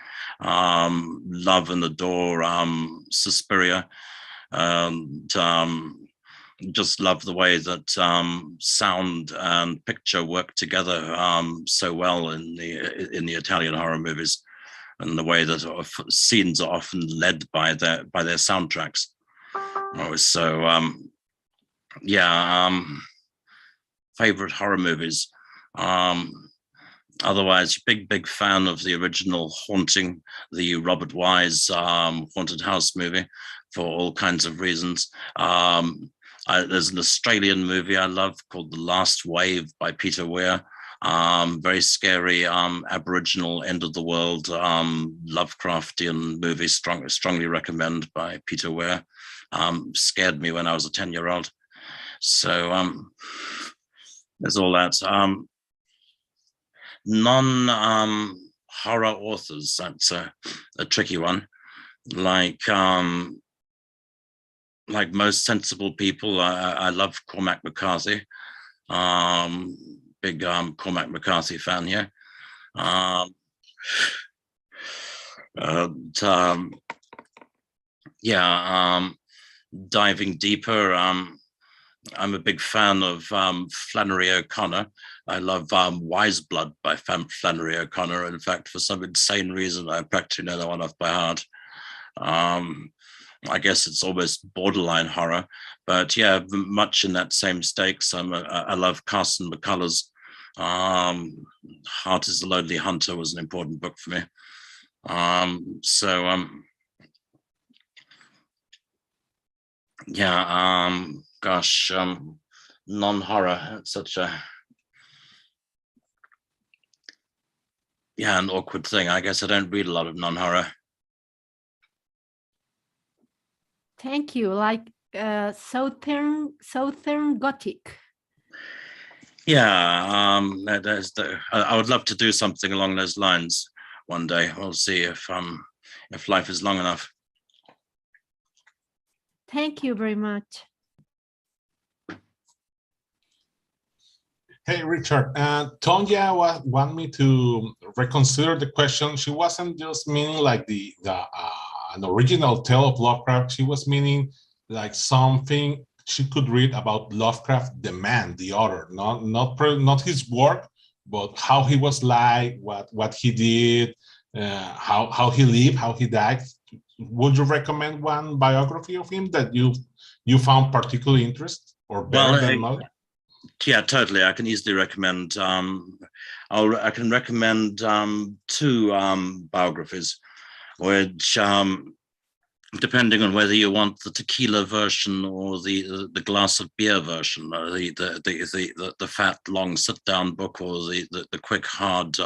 Love and adore Suspiria, and just love the way that sound and picture work together so well in the Italian horror movies, and the way that scenes are often led by their soundtracks. Favorite horror movies. Otherwise, big fan of the original Haunting, the Robert Wise haunted house movie, for all kinds of reasons. There's an Australian movie I love called The Last Wave by Peter Weir. Very scary Aboriginal end of the world Lovecraftian movie. Strongly recommend, by Peter Weir. Scared me when I was a 10-year-old. So there's all that. Non-horror authors, that's a tricky one. Like most sensible people, I love Cormac McCarthy. Big Cormac McCarthy fan here. Diving deeper, I'm a big fan of Flannery O'Connor. I love Wise Blood by Flannery O'Connor. In fact, for some insane reason, I practically know that one off by heart. I guess it's almost borderline horror, but yeah, much in that same stakes. I love Carson McCullers. Heart is the Lonely Hunter was an important book for me. Non-horror, it's such an awkward thing. I guess I don't read a lot of non-horror. Thank you. Like Southern Gothic. Yeah, I would love to do something along those lines one day. We'll see if life is long enough. Thank you very much. Hey, Richard, Tonya want me to reconsider the question. She wasn't just meaning like an original tale of Lovecraft. She was meaning like something she could read about Lovecraft, the man, the author, not his work, but how he was like, what he did, how he lived, how he died. Would you recommend one biography of him that you found particularly interesting or better than another? Yeah, totally. I can easily recommend. I can recommend two biographies, which, depending on whether you want the tequila version or the glass of beer version, the fat long sit down book, or the quick hard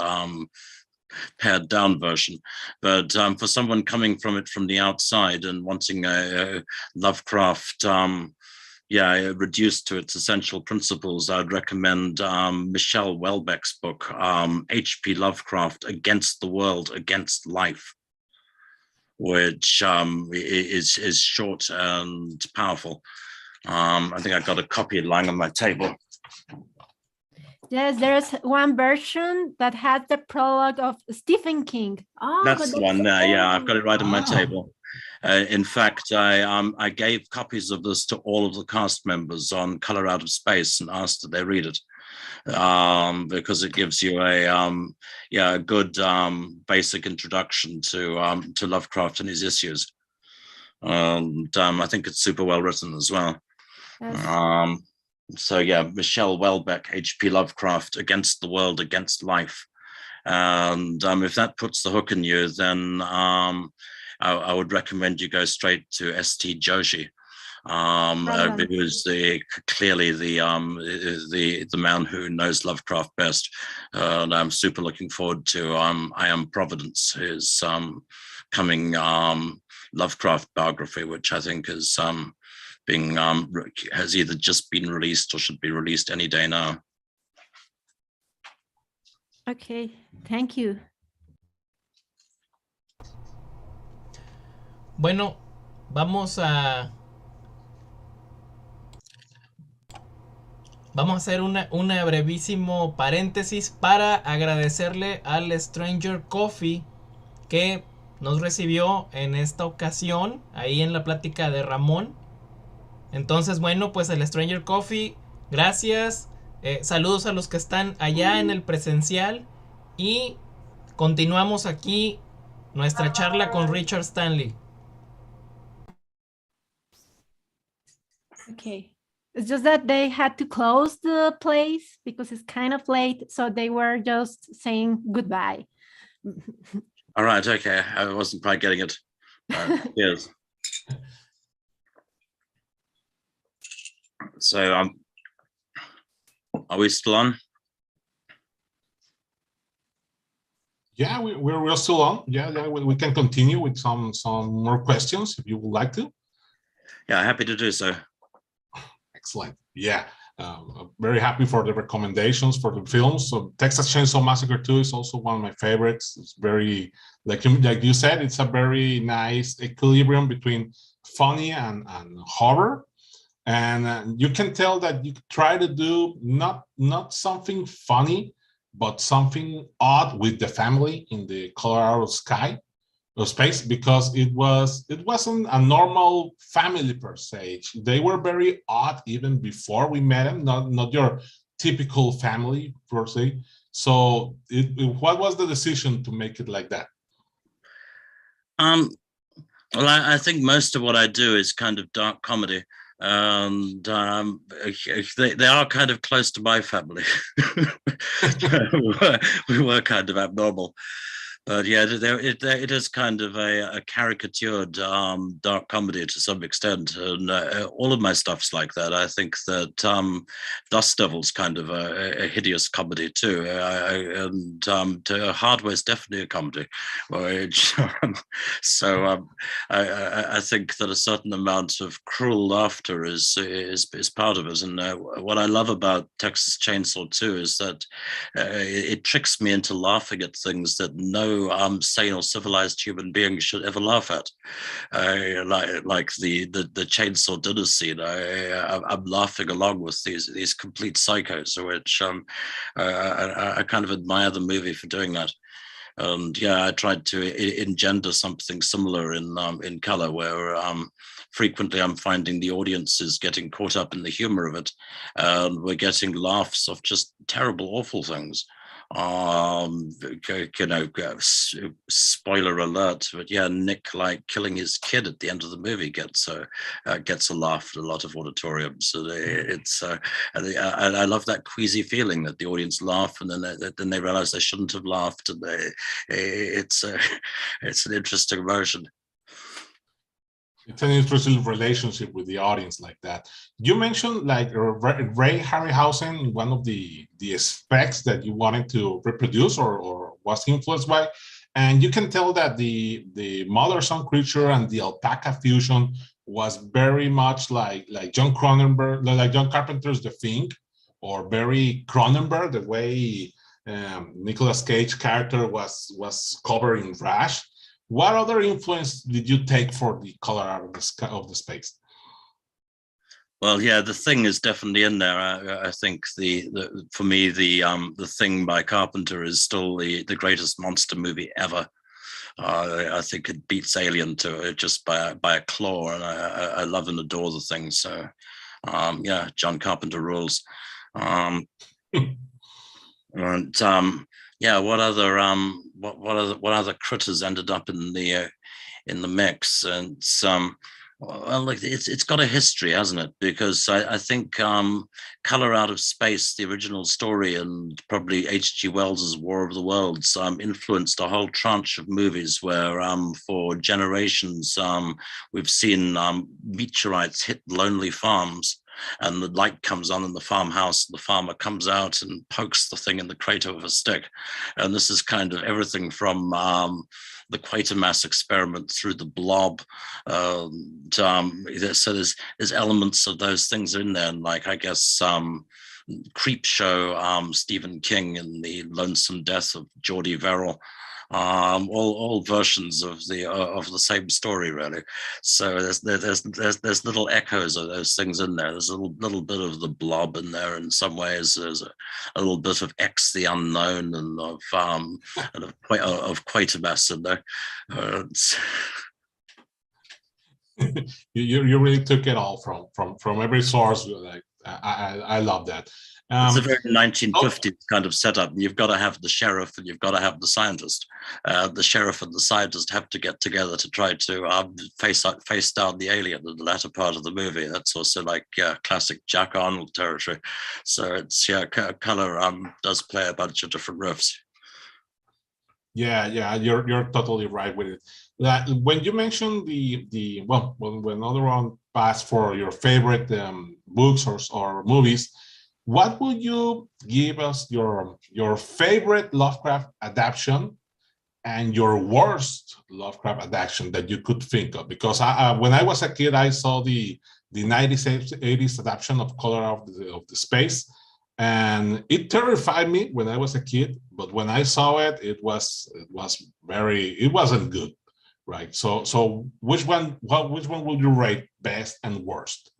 pared down version. But for someone coming from it from the outside and wanting a Lovecraft, reduced to its essential principles, I'd recommend Michelle Welbeck's book, H.P. Lovecraft, Against the World, Against Life, which is short and powerful. I think I got a copy lying on my table. Yes, there's one version that has the prologue of Stephen King. That's the one there. Yeah, I've got it right on my table. In fact, I gave copies of this to all of the cast members on Color Out of Space and asked that they read it, because it gives you a good basic introduction to Lovecraft and his issues. And I think it's super well written as well. Yes. So yeah, Michelle Welbeck, H.P. Lovecraft, Against the World, Against Life. And if that puts the hook in you, then I would recommend you go straight to S.T. Joshi, who's clearly the man who knows Lovecraft best. And I'm super looking forward to I Am Providence, his coming Lovecraft biography, which I think is has either just been released or should be released any day now. Okay, thank you. Bueno, vamos a hacer una brevísimo paréntesis para agradecerle al Stranger Coffee que nos recibió en esta ocasión ahí en la plática de Ramón. Entonces, bueno, pues el Stranger Coffee, gracias. Saludos a los que están allá en el presencial y continuamos aquí nuestra charla con Richard Stanley. Okay. It's just that they had to close the place because it's kind of late, so they were just saying goodbye. All right, okay. I wasn't quite getting it. Yes. So are we still on? Yeah, we're still on. Yeah, we can continue with some more questions if you would like to. Yeah, happy to do so. Excellent. Yeah, very happy for the recommendations for the films. So Texas Chainsaw Massacre 2 is also one of my favorites. It's very, like you said, it's a very nice equilibrium between funny and horror. And you can tell that you try to do not something funny, but something odd with the family in the Colorado sky or space, because it wasn't a normal family per se. They were very odd even before we met them, not your typical family per se. So what was the decision to make it like that? Well, I think most of what I do is kind of dark comedy. And they are kind of close to my family. we were kind of abnormal. But yeah, it is kind of a caricatured dark comedy to some extent, and all of my stuff's like that. I think that Dust Devil's kind of a hideous comedy too, and Hardware's definitely a comedy. Which, I think that a certain amount of cruel laughter is part of it. And what I love about Texas Chainsaw 2 is that it tricks me into laughing at things that no sane or civilized human being should ever laugh at, like the chainsaw dinner scene. I'm laughing along with these complete psychos, which I kind of admire the movie for doing that. And yeah, I tried to engender something similar in color, where frequently I'm finding the audience is getting caught up in the humor of it, and we're getting laughs of just terrible, awful things. Spoiler alert, but yeah, Nick killing his kid at the end of the movie gets a laugh at a lot of auditoriums. So and I love that queasy feeling that the audience laugh and then they realize they shouldn't have laughed, and it's an interesting emotion. It's an interesting relationship with the audience like that. You mentioned like Ray Harryhausen, one of the aspects that you wanted to reproduce or was influenced by, and you can tell that the mother-son creature and the alpaca fusion was very much like John Cronenberg, like John Carpenter's The Thing, or very Cronenberg, the way Nicolas Cage character was covered in rash. What other influence did you take for the color of the space? Well, yeah, The Thing is definitely in there. I think for me the Thing by Carpenter is still the greatest monster movie ever. I think it beats Alien to it just by a claw, and I love and adore The Thing. So yeah, John Carpenter rules. And yeah, what other critters ended up in in the mix. And well, like it's got a history, hasn't it? Because I think Color Out of Space, the original story, and probably H.G. Wells's War of the Worlds influenced a whole tranche of movies where for generations we've seen meteorites hit lonely farms, and the light comes on in the farmhouse, and the farmer comes out and pokes the thing in the crater with a stick. And this is kind of everything from the Quatermass experiment through the Blob. So there's elements of those things in there, and like, I guess, Creep Show, Stephen King and the Lonesome Death of Geordie Verrill. All versions of the same story, really. So there's little echoes of those things in there. There's a little bit of the Blob in there in some ways. There's a little bit of X the Unknown and of Quatermass in there. You really took it all from every source. Like I love that. It's a very 1950s kind of setup. You've got to have the sheriff and you've got to have the scientist. The sheriff and the scientist have to get together to try to face down the alien in the latter part of the movie. That's also like classic Jack Arnold territory. So it's Color does play a bunch of different riffs. Yeah, you're totally right with it. That when you mentioned when other one passed for your favorite books or movies, what would you give us your favorite Lovecraft adaptation and your worst Lovecraft adaptation that you could think of? Because when I was a kid, I saw the 90s, 80s adaptation of Color of the Space, and it terrified me when I was a kid. But when I saw it, it wasn't good, right? So which one would you rate best and worst?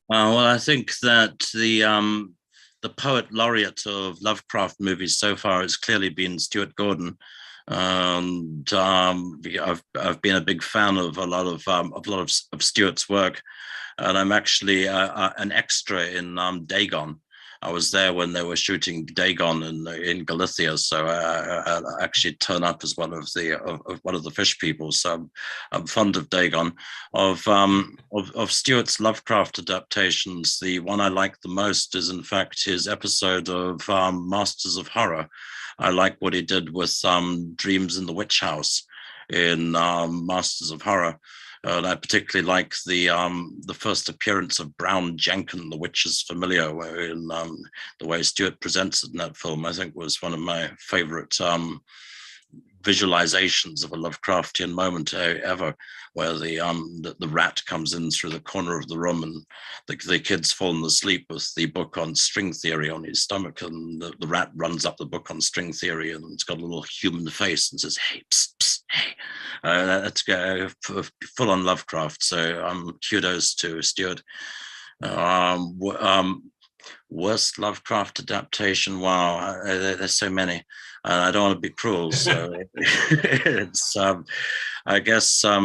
Well, I think that the poet laureate of Lovecraft movies so far has clearly been Stuart Gordon, and I've been a big fan of a lot of Stuart's work, and I'm actually an extra in Dagon. I was there when they were shooting Dagon in Galicia, so I actually turn up as one of the fish people. So I'm fond of Dagon. Of Stuart's Lovecraft adaptations, the one I like the most is in fact his episode of Masters of Horror. I like what he did with Dreams in the Witch House in Masters of Horror. And I particularly like the first appearance of Brown Jenkin, the witch's familiar, in the way Stuart presents it in that film. I think was one of my favorite visualizations of a Lovecraftian moment ever, where the rat comes in through the corner of the room and the kid's fallen asleep with the book on string theory on his stomach, and the rat runs up the book on string theory and it's got a little human face and says, "Hey, psst, psst, hey." That's full on Lovecraft. So kudos to Stuart. Worst Lovecraft adaptation? Wow, there's so many. I don't want to be cruel, so it's I guess I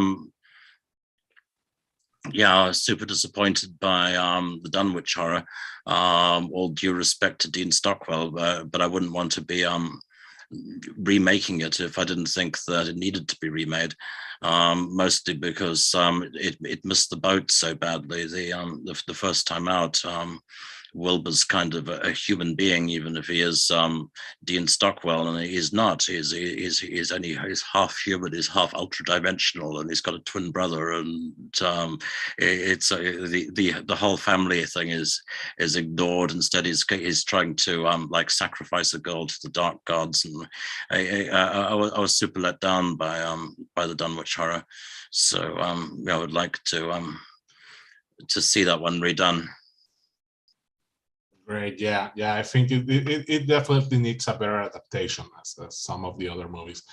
was super disappointed by the Dunwich Horror. All due respect to Dean Stockwell, but I wouldn't want to be remaking it if I didn't think that it needed to be remade, mostly because it missed the boat so badly the first time out. Wilbur's kind of a human being, even if he is Dean Stockwell, and he's not. He's half human, he's half ultra-dimensional, and he's got a twin brother, and it's the whole family thing is ignored. Instead, he's trying to like sacrifice a girl to the dark gods, and I was super let down by the Dunwich Horror. So I would like to see that one redone. Great, yeah. I think it definitely needs a better adaptation as some of the other movies.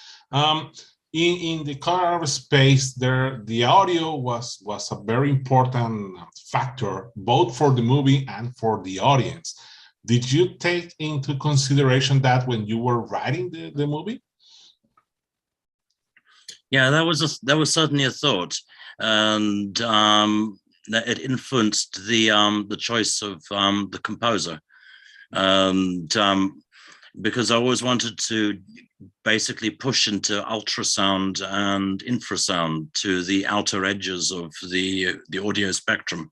In the Color of Space, the audio was a very important factor both for the movie and for the audience. Did you take into consideration that when you were writing the movie? Yeah, that was certainly a thought, and it influenced the choice of the composer, and because I always wanted to basically push into ultrasound and infrasound to the outer edges of the audio spectrum.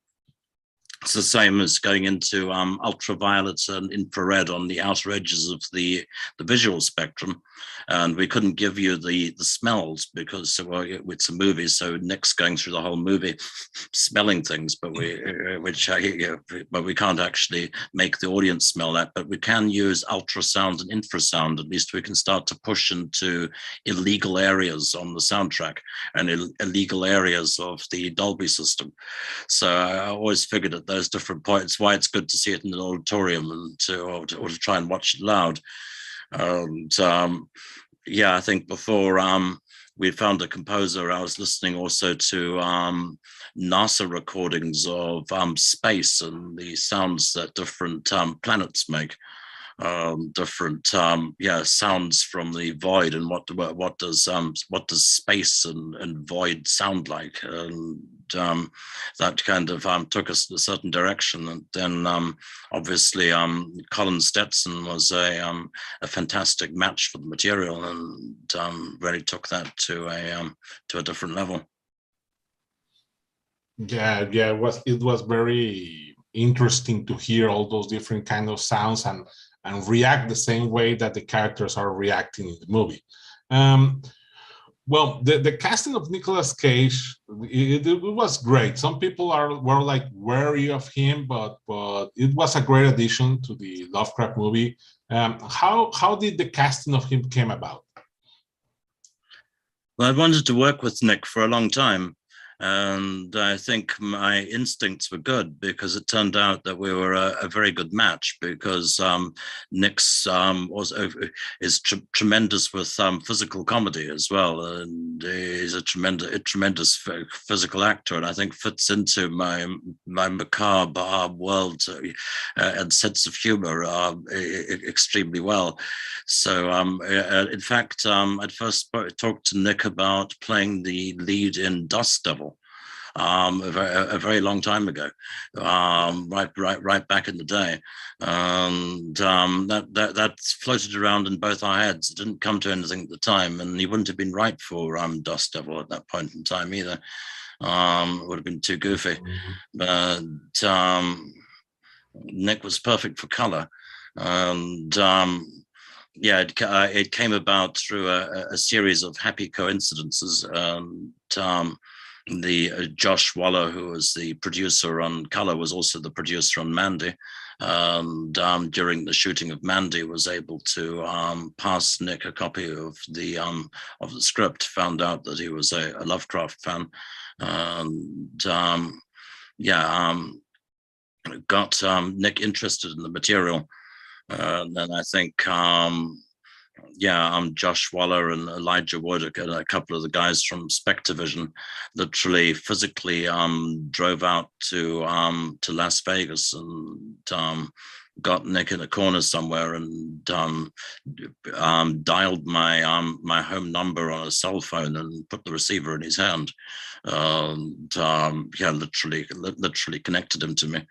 It's the same as going into ultraviolet and infrared on the outer edges of the visual spectrum. And we couldn't give you the smells because, well, it's a movie, so Nick's going through the whole movie smelling things, but we can't actually make the audience smell that. But we can use ultrasound and infrasound. At least we can start to push into illegal areas on the soundtrack and illegal areas of the Dolby system. So I always figured at those different points why it's good to see it in an auditorium and or to try and watch it loud. Yeah, I think before we found a composer, I was listening also to NASA recordings of space and the sounds that different planets make. Different sounds from the void, and what does space and void sound like, and that kind of took us in a certain direction. And then obviously Colin Stetson was a fantastic match for the material, and really took that to a different level. Yeah, it was very interesting to hear all those different kind of sounds and react the same way that the characters are reacting in the movie. Well, the casting of Nicolas Cage, it was great. Some people were like wary of him, but it was a great addition to the Lovecraft movie. How did the casting of him came about? Well, I wanted to work with Nick for a long time. And I think my instincts were good because it turned out that we were a very good match, because Nick's is tremendous with physical comedy as well, and he's a tremendous physical actor, and I think fits into my macabre world and sense of humor extremely well. So in fact, I'd first talked to Nick about playing the lead in Dust Devil a very long time ago, right back in the day, and that floated around in both our heads. It didn't come to anything at the time, and he wouldn't have been right for Dust Devil at that point in time either. It would have been too goofy, but Nick was perfect for color, and yeah, it came about through a series of happy coincidences. And Josh Waller, who was the producer on Color, was also the producer on Mandy. And during the shooting of Mandy, was able to pass Nick a copy of the script. Found out that he was a Lovecraft fan, and got Nick interested in the material. And then I think Josh Waller and Elijah Wood, and a couple of the guys from Spectrovision, literally physically drove out to Las Vegas and got Nick in a corner somewhere and dialed my home number on a cell phone and put the receiver in his hand. Literally connected him to me.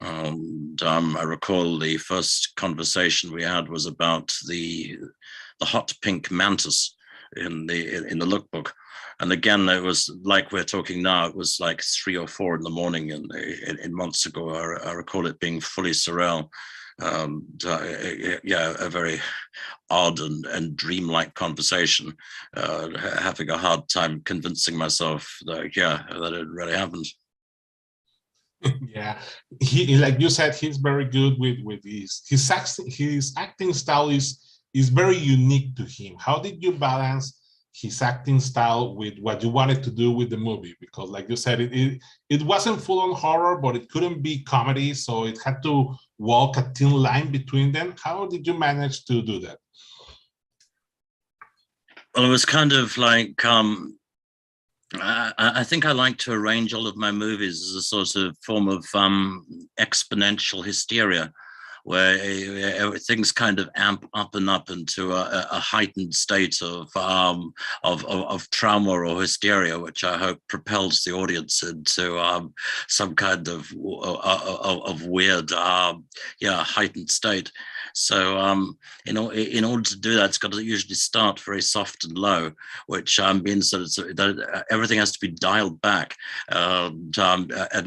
And I recall the first conversation we had was about the hot pink mantis in the lookbook. And again, it was like we're talking now. It was like 3 or 4 in the morning in months ago. I recall it being fully surreal. A very odd and dreamlike conversation. Having a hard time convincing myself that it really happened. Yeah, he, like you said, he's very good with his acting style is very unique to him. How did you balance his acting style with what you wanted to do with the movie? Because like you said, it wasn't full on horror, but it couldn't be comedy, so it had to walk a thin line between them. How did you manage to do that? Well, it was kind of like I think I like to arrange all of my movies as a sort of form of exponential hysteria, where things kind of amp up and up into a heightened state of trauma or hysteria, which I hope propels the audience into some kind of weird, heightened state. So in order to do that, it's got to usually start very soft and low, which means that everything has to be dialed back and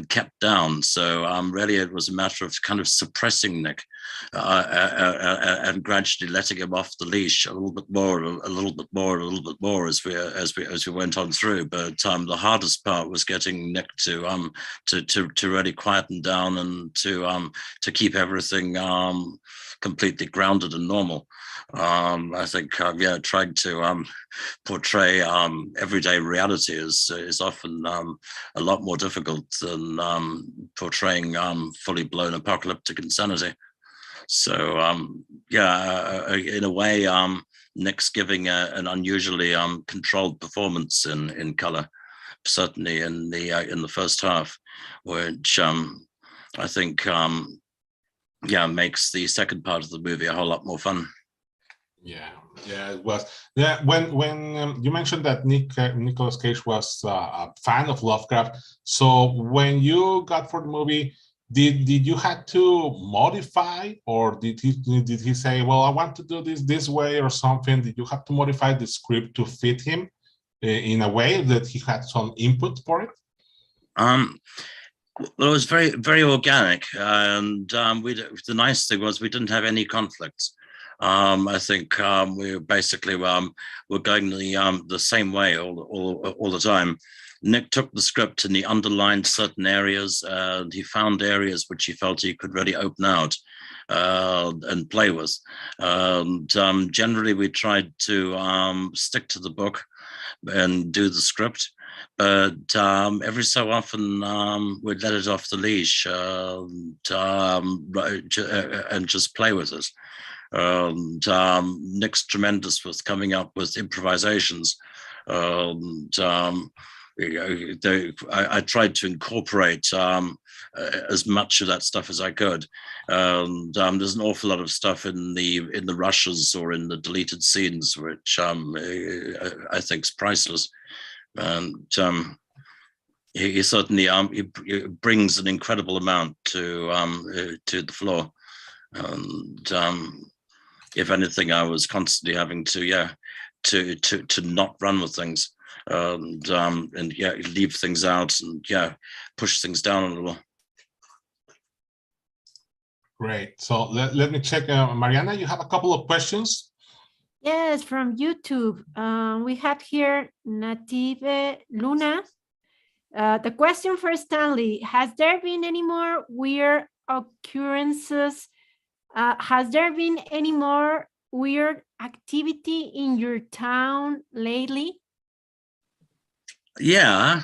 kept down. So really, it was a matter of kind of suppressing Nick and gradually letting him off the leash a little bit more, a little bit more, a little bit more as we went on through. But the hardest part was getting Nick to really quieten down and to keep everything completely grounded and normal. I think trying to portray everyday reality is often a lot more difficult than portraying fully blown apocalyptic insanity. So in a way, Nick's giving an unusually controlled performance in color, certainly in the first half, which I think makes the second part of the movie a whole lot more fun. Yeah, it was. Yeah, when you mentioned that Nicolas Cage was a fan of Lovecraft, so when you got for the movie, did you had to modify, or did he say, well, I want to do this way or something? Did you have to modify the script to fit him in a way that he had some input for it? Well, it was very, very organic, and the nice thing was we didn't have any conflicts. I think we basically were going the same way all the time. Nick took the script and he underlined certain areas, and he found areas which he felt he could really open out and play with. And generally, we tried to stick to the book and do the script. But every so often we'd let it off the leash and just play with it. And Nick's tremendous with coming up with improvisations. I tried to incorporate as much of that stuff as I could. There's an awful lot of stuff in the rushes or in the deleted scenes, which I think is priceless. And he certainly he brings an incredible amount to the floor. And if anything, I was constantly having to not run with things and leave things out and push things down a little. Great. So let me check. Mariana, you have a couple of questions. Yes, from YouTube. We have here Native Luna. The question for Stanley: has there been any more weird occurrences? Has there been any more weird activity in your town lately? Yeah.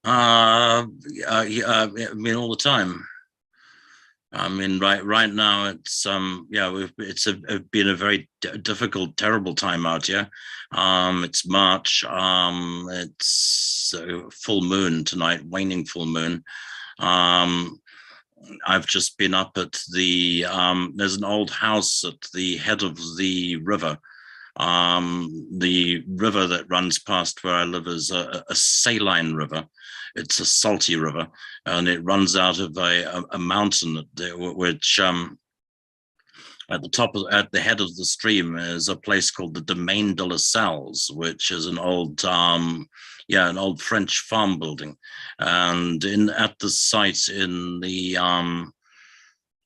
I mean, all the time. I mean, right now it's been a very difficult, terrible time out here. It's March. It's full moon tonight, waning full moon. I've just been up at there's an old house at the head of the river. The river that runs past where I live is a saline river. It's a salty river, and it runs out of a mountain which at the head of the stream is a place called the Domaine de la Salles, which is an old French farm building. And at the site in the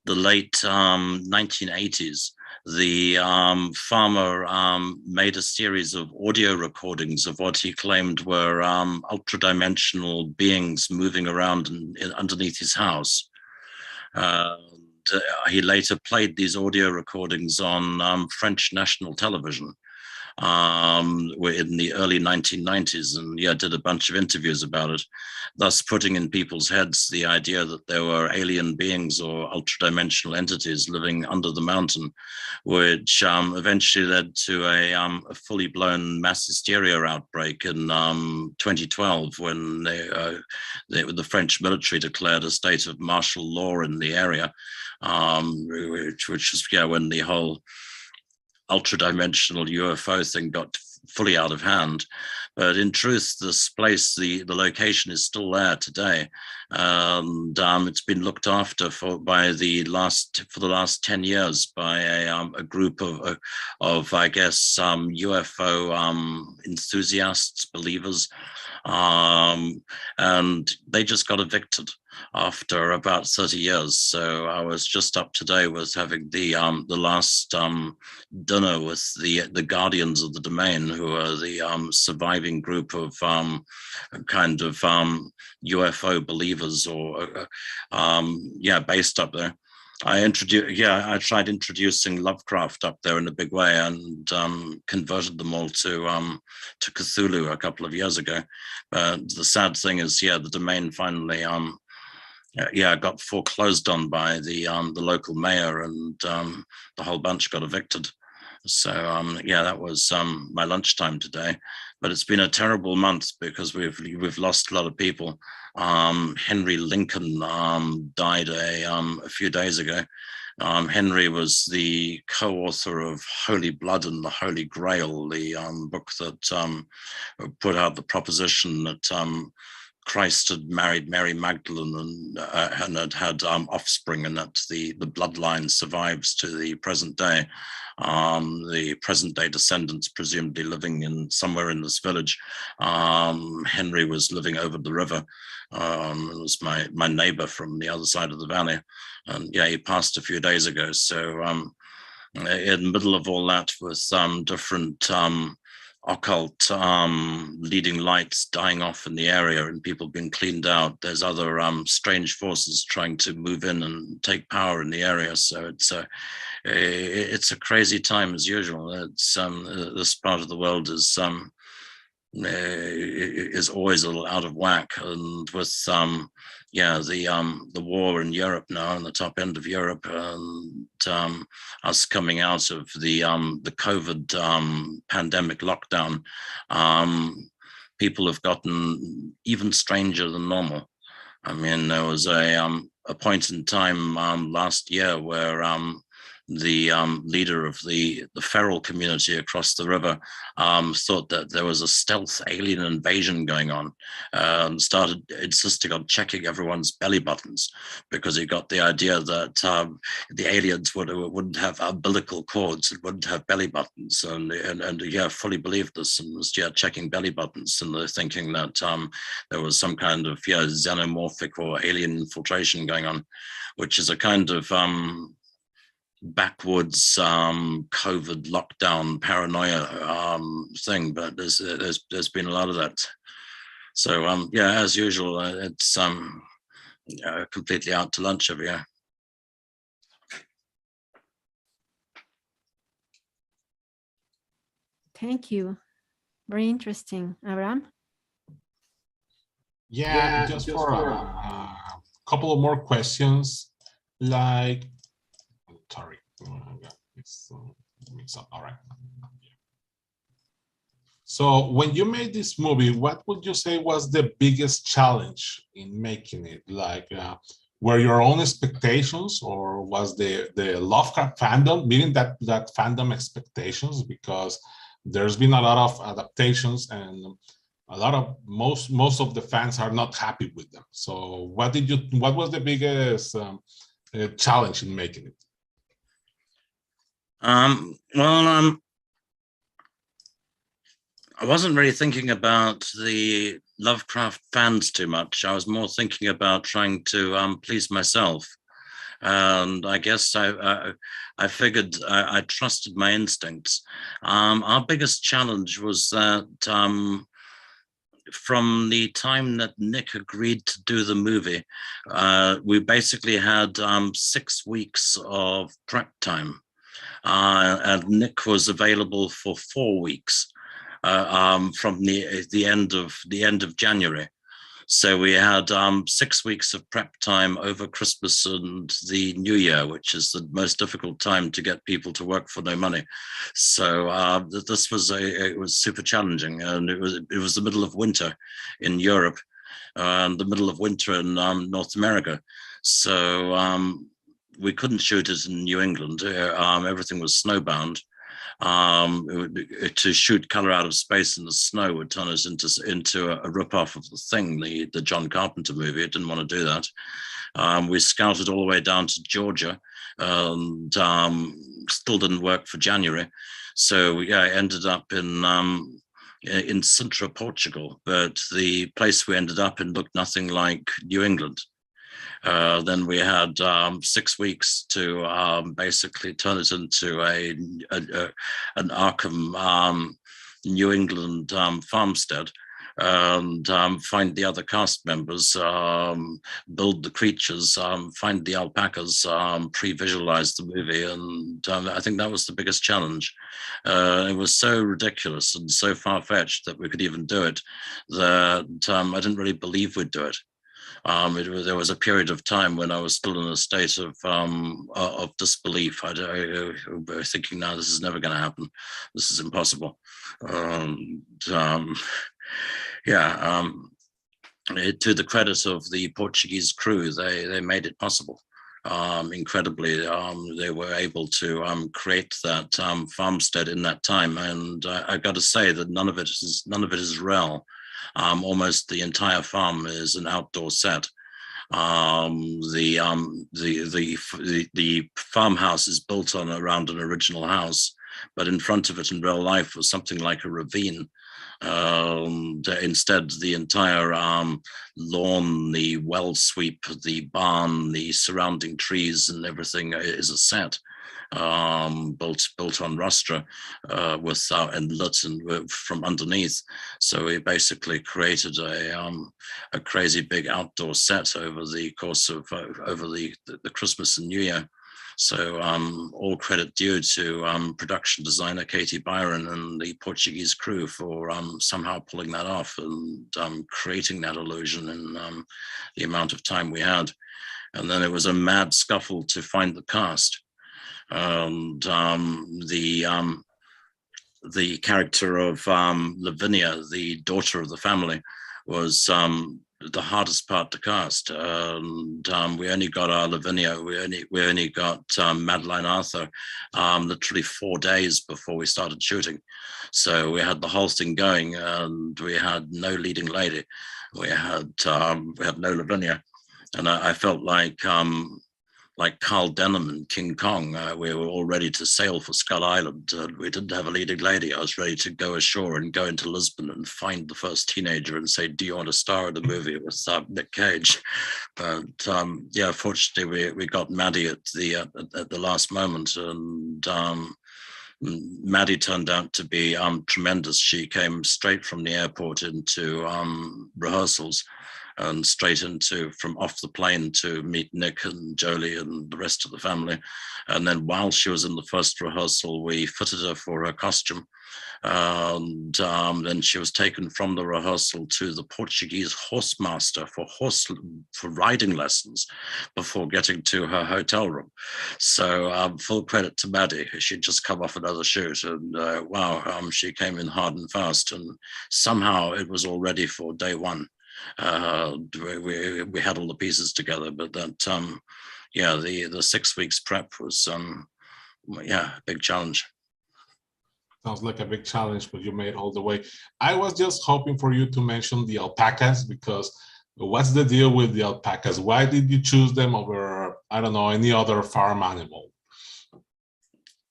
late 1980s, the farmer made a series of audio recordings of what he claimed were ultra-dimensional beings moving around underneath his house. He later played these audio recordings on French national television in the early 1990s, and did a bunch of interviews about it, thus putting in people's heads the idea that there were alien beings or ultra-dimensional entities living under the mountain, which eventually led to a fully blown mass hysteria outbreak in 2012 when the French military declared a state of martial law in the area, which was when the whole ultra-dimensional UFO thing got fully out of hand. But in truth, this place, the location is still there today, and it's been looked after for the last 10 years by a group of I guess UFO enthusiasts, believers, and they just got evicted after about 30 years. So I was just up today with having the last dinner with the guardians of the domain, who are the surviving group of kind of UFO believers, or based up there. I tried introducing Lovecraft up there in a big way, and converted them all to Cthulhu a couple of years ago. But the sad thing is, the domain finally got foreclosed on by the local mayor, and the whole bunch got evicted. So that was my lunchtime today. But it's been a terrible month because we've lost a lot of people. Henry Lincoln died a few days ago. Henry was the co-author of Holy Blood and the Holy Grail, the book that put out the proposition that Christ had married Mary Magdalene and had offspring, and that the bloodline survives to the present day. The present day descendants presumably living somewhere in this village. Henry was living over the river. It was my neighbor from the other side of the valley, and he passed a few days ago. So in the middle of all that, with different occult leading lights dying off in the area and people being cleaned out, there's other strange forces trying to move in and take power in the area. So it's a crazy time as usual. It's this part of the world is always a little out of whack, and with the war in Europe now, on the top end of Europe, and us coming out of the COVID pandemic lockdown, people have gotten even stranger than normal. I mean, there was a point in time last year where the leader of the feral community across the river thought that there was a stealth alien invasion going on, and started insisting on checking everyone's belly buttons, because he got the idea that the aliens wouldn't have umbilical cords and wouldn't have belly buttons, and fully believed this, and was checking belly buttons, and they're thinking that there was some kind of xenomorphic or alien infiltration going on, which is a kind of backwoods COVID lockdown paranoia thing, but there's been a lot of that. So as usual, it's completely out to lunch over here. Thank you. Very interesting. Abraham? Just for a couple of more questions, like, sorry, it's mixed up. All right. So when you made this movie, what would you say was the biggest challenge in making it? Like, were your own expectations, or was the Lovecraft fandom meeting that fandom expectations? Because there's been a lot of adaptations, and a lot of most of the fans are not happy with them. So what was the biggest challenge in making it? I wasn't really thinking about the Lovecraft fans too much. I was more thinking about trying to please myself. And I guess I figured I trusted my instincts. Our biggest challenge was that from the time that Nick agreed to do the movie, we basically had 6 weeks of prep time. And Nick was available for 4 weeks from the end of January. So we had 6 weeks of prep time over Christmas and the New Year, which is the most difficult time to get people to work for no money. So this was it was super challenging, and it was the middle of winter in Europe and the middle of winter in North America. So we couldn't shoot it in New England. Everything was snowbound. to shoot color out of space in the snow would turn us into a ripoff of the Thing, the John Carpenter movie. It didn't want to do that. We scouted all the way down to Georgia, and still didn't work for January. So yeah, I ended up in Sintra, Portugal, but the place we ended up in looked nothing like New England. Then we had 6 weeks to basically turn it into an Arkham, New England farmstead, and find the other cast members, build the creatures, find the alpacas, pre-visualize the movie. And I think that was the biggest challenge. It was so ridiculous and so far-fetched that we could even do it, that I didn't really believe we'd do it. There was a period of time when I was still in a state of disbelief. I was thinking, no, this is never going to happen. This is impossible. To the credit of the Portuguese crew, they made it possible. Incredibly, they were able to create that farmstead in that time, and I got to say that none of it is real. Almost the entire farm is an outdoor set. The farmhouse is built around an original house, but in front of it in real life was something like a ravine. Instead, the entire lawn, the well sweep, the barn, the surrounding trees and everything is a set. Built on rostra and lit and from underneath. So we basically created a crazy big outdoor set over the course of over the Christmas and New Year. So all credit due to production designer Katie Byron and the Portuguese crew for somehow pulling that off and creating that illusion in the amount of time we had. And then it was a mad scuffle to find the cast. And the character of Lavinia, the daughter of the family, was the hardest part to cast. And we only got our Lavinia, we only got Madeline Arthur literally 4 days before we started shooting. So we had the whole thing going, and we had no leading lady. We had no Lavinia, and I felt like Carl Denham and King Kong, we were all ready to sail for Skull Island. We didn't have a leading lady. I was ready to go ashore and go into Lisbon and find the first teenager and say, do you want to star in the movie with Nick Cage? But fortunately we got Maddie at the last moment, and Maddie turned out to be tremendous. She came straight from the airport into rehearsals, and straight from off the plane to meet Nick and Jolie and the rest of the family. And then while she was in the first rehearsal, we fitted her for her costume. And then she was taken from the rehearsal to the Portuguese horse master for riding lessons before getting to her hotel room. So full credit to Maddie. She'd just come off another shoot, and she came in hard and fast, and somehow it was all ready for day one. We had all the pieces together, but that the 6 weeks prep was a big challenge. Sounds like a big challenge, but you made all the way. I was just hoping for you to mention the alpacas, because what's the deal with the alpacas? Why did you choose them over, I don't know, any other farm animal?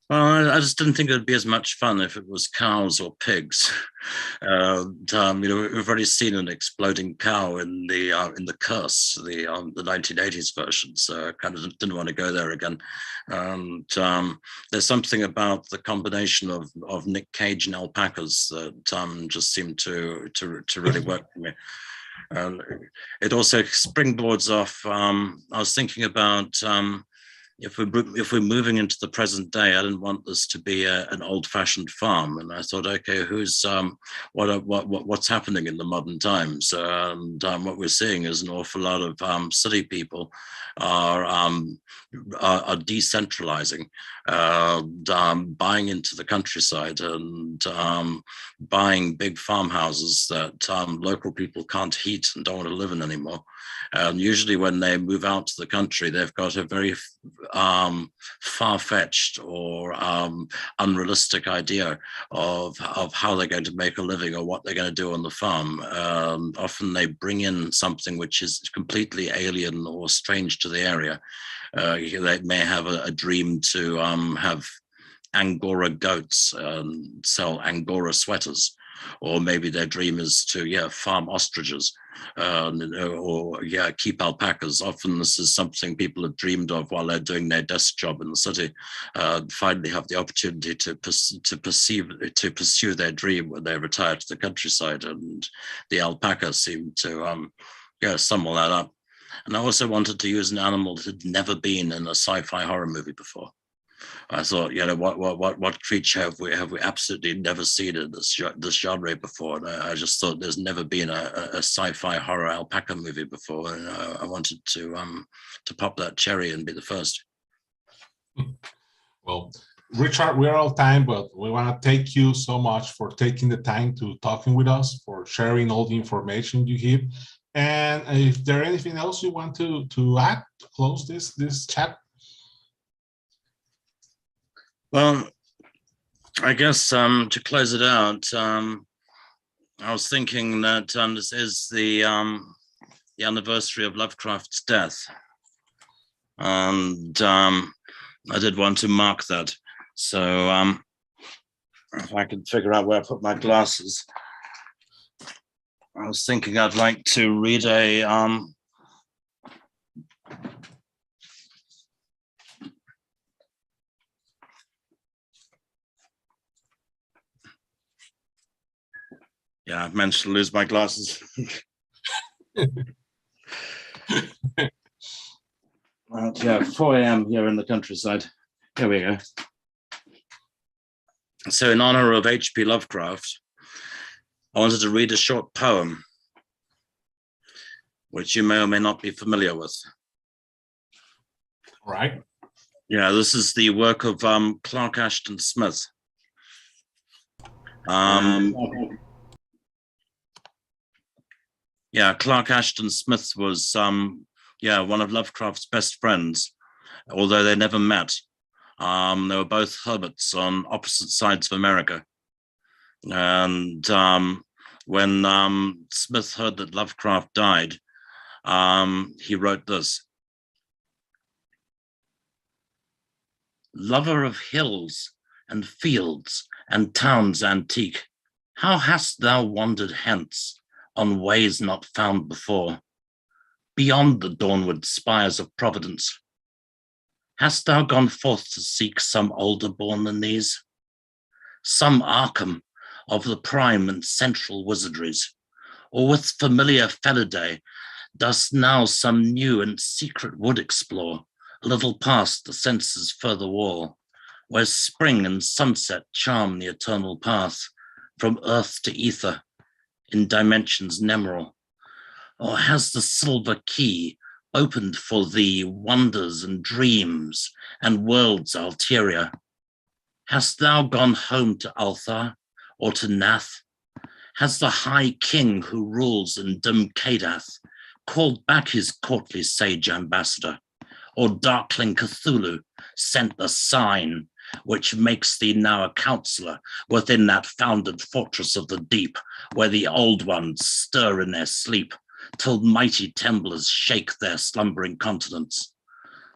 Well, I just didn't think it'd be as much fun if it was cows or pigs. We've already seen an exploding cow in the Curse, the 1980s version, so I kind of didn't want to go there again. And there's something about the combination of Nick Cage and alpacas that just seemed to really work for me. And it also springboards off. I was thinking about. If we're moving into the present day, I didn't want this to be an old-fashioned farm, and I thought, okay, what's happening in the modern times? And what we're seeing is an awful lot of city people are decentralizing, buying into the countryside and buying big farmhouses that local people can't heat and don't want to live in anymore. And usually when they move out to the country, they've got a very far-fetched or unrealistic idea of how they're going to make a living or what they're going to do on the farm. Often they bring in something which is completely alien or strange to the area. They may have a dream to have Angora goats and sell Angora sweaters, or maybe their dream is to farm ostriches, or keep alpacas. Often this is something people have dreamed of while they're doing their desk job in the city. Finally have the opportunity to pursue their dream when they retire to the countryside, and the alpaca seemed to sum all that up. And I also wanted to use an animal that had never been in a sci-fi horror movie before. I thought, what creature have we absolutely never seen in this genre before? And I just thought there's never been a sci-fi horror alpaca movie before, and I wanted to pop that cherry and be the first. Well, Richard, we're out of time, but we want to thank you so much for taking the time to talking with us, for sharing all the information you give. And if there's anything else you want to add to close this chat. Well, I guess to close it out, I was thinking that this is the anniversary of Lovecraft's death, and I did want to mark that. So if I can figure out where I put my glasses, I was thinking I'd like to read a I've managed to lose my glasses. 4 a.m. here in the countryside. Here we go. So in honor of H.P. Lovecraft, I wanted to read a short poem, which you may or may not be familiar with. All right. Yeah, this is the work of Clark Ashton Smith. Clark Ashton Smith was one of Lovecraft's best friends, although they never met. They were both hermits on opposite sides of America. And when Smith heard that Lovecraft died, he wrote this: "Lover of hills and fields and towns antique, how hast thou wandered hence on ways not found before, beyond the dawnward spires of Providence? Hast thou gone forth to seek some older born than these, some Arkham of the prime and central wizardries, or with familiar Felidae dost now some new and secret wood explore, a little past the senses' further wall, where spring and sunset charm the eternal path from earth to ether in dimensions nemeral? Or has the silver key opened for thee wonders and dreams and worlds ulterior? Hast thou gone home to Althar or to Nath? Has the high king who rules in dim Kadath called back his courtly sage ambassador? Or darkling Cthulhu sent the sign which makes thee now a counselor within that founded fortress of the deep, where the old ones stir in their sleep, till mighty temblers shake their slumbering continents?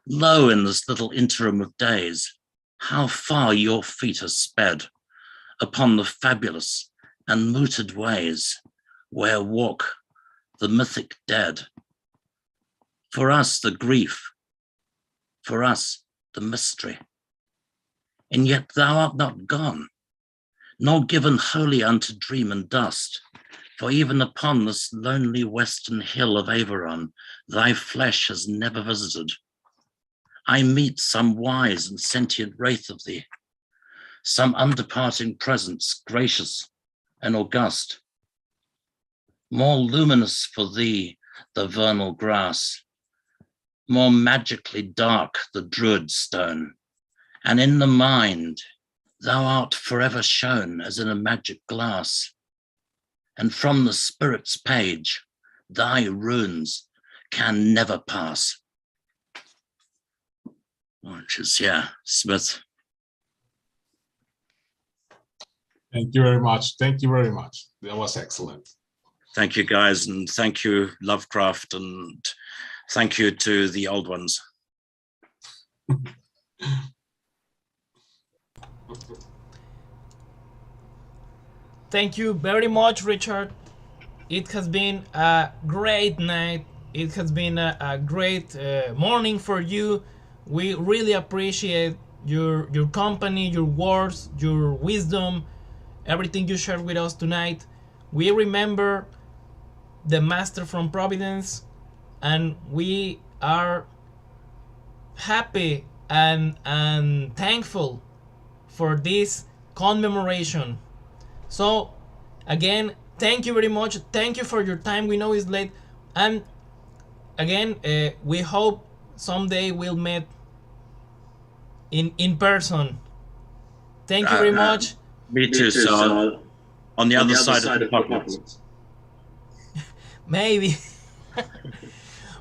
Lo, in this little interim of days, how far your feet are sped upon the fabulous and mooted ways where walk the mythic dead. For us the grief, for us the mystery. And yet thou art not gone, nor given wholly unto dream and dust, for even upon this lonely western hill of Averon, thy flesh has never visited. I meet some wise and sentient wraith of thee, some undeparting presence, gracious and august. More luminous for thee the vernal grass, more magically dark the druid stone, and in the mind thou art forever shown as in a magic glass, and from the spirit's page thy runes can never pass." which is, yeah, Smith. Thank you very much. Thank you very much. That was excellent. Thank you, guys, and thank you, Lovecraft, and thank you to the old ones. Thank you very much, Richard. It has been a great night. It has been a great morning for you. We really appreciate your company, your words, your wisdom, everything you shared with us tonight. We remember the master from Providence, and we are happy and thankful for this commemoration. So again, thank you very much. Thank you for your time. We know it's late, and again, we hope someday we'll meet in person. Thank you very much. Me too, so on the other side of the podcast. Maybe.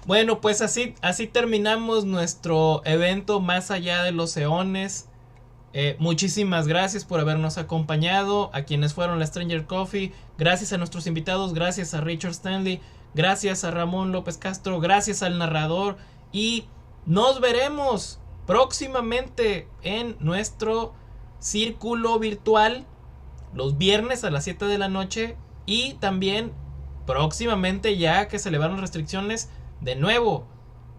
Bueno, pues así terminamos nuestro evento Más Allá de los Eones. Muchísimas gracias por habernos acompañado, a quienes fueron la Stranger Coffee, gracias a nuestros invitados, gracias a Richard Stanley, gracias a Ramón López Castro, gracias al narrador, y nos veremos próximamente en nuestro círculo virtual los viernes a las 7 de la noche, y también próximamente, ya que se elevaron restricciones, de nuevo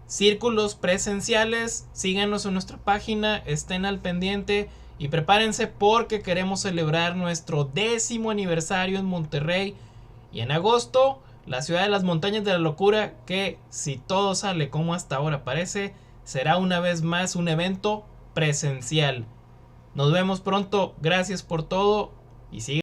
círculos presenciales. Síganos en nuestra página, estén al pendiente y prepárense porque queremos celebrar nuestro 10º aniversario en Monterrey, y en agosto la ciudad de las montañas de la locura, que si todo sale como hasta ahora parece, será una vez más un evento presencial. Nos vemos pronto, gracias por todo y sigan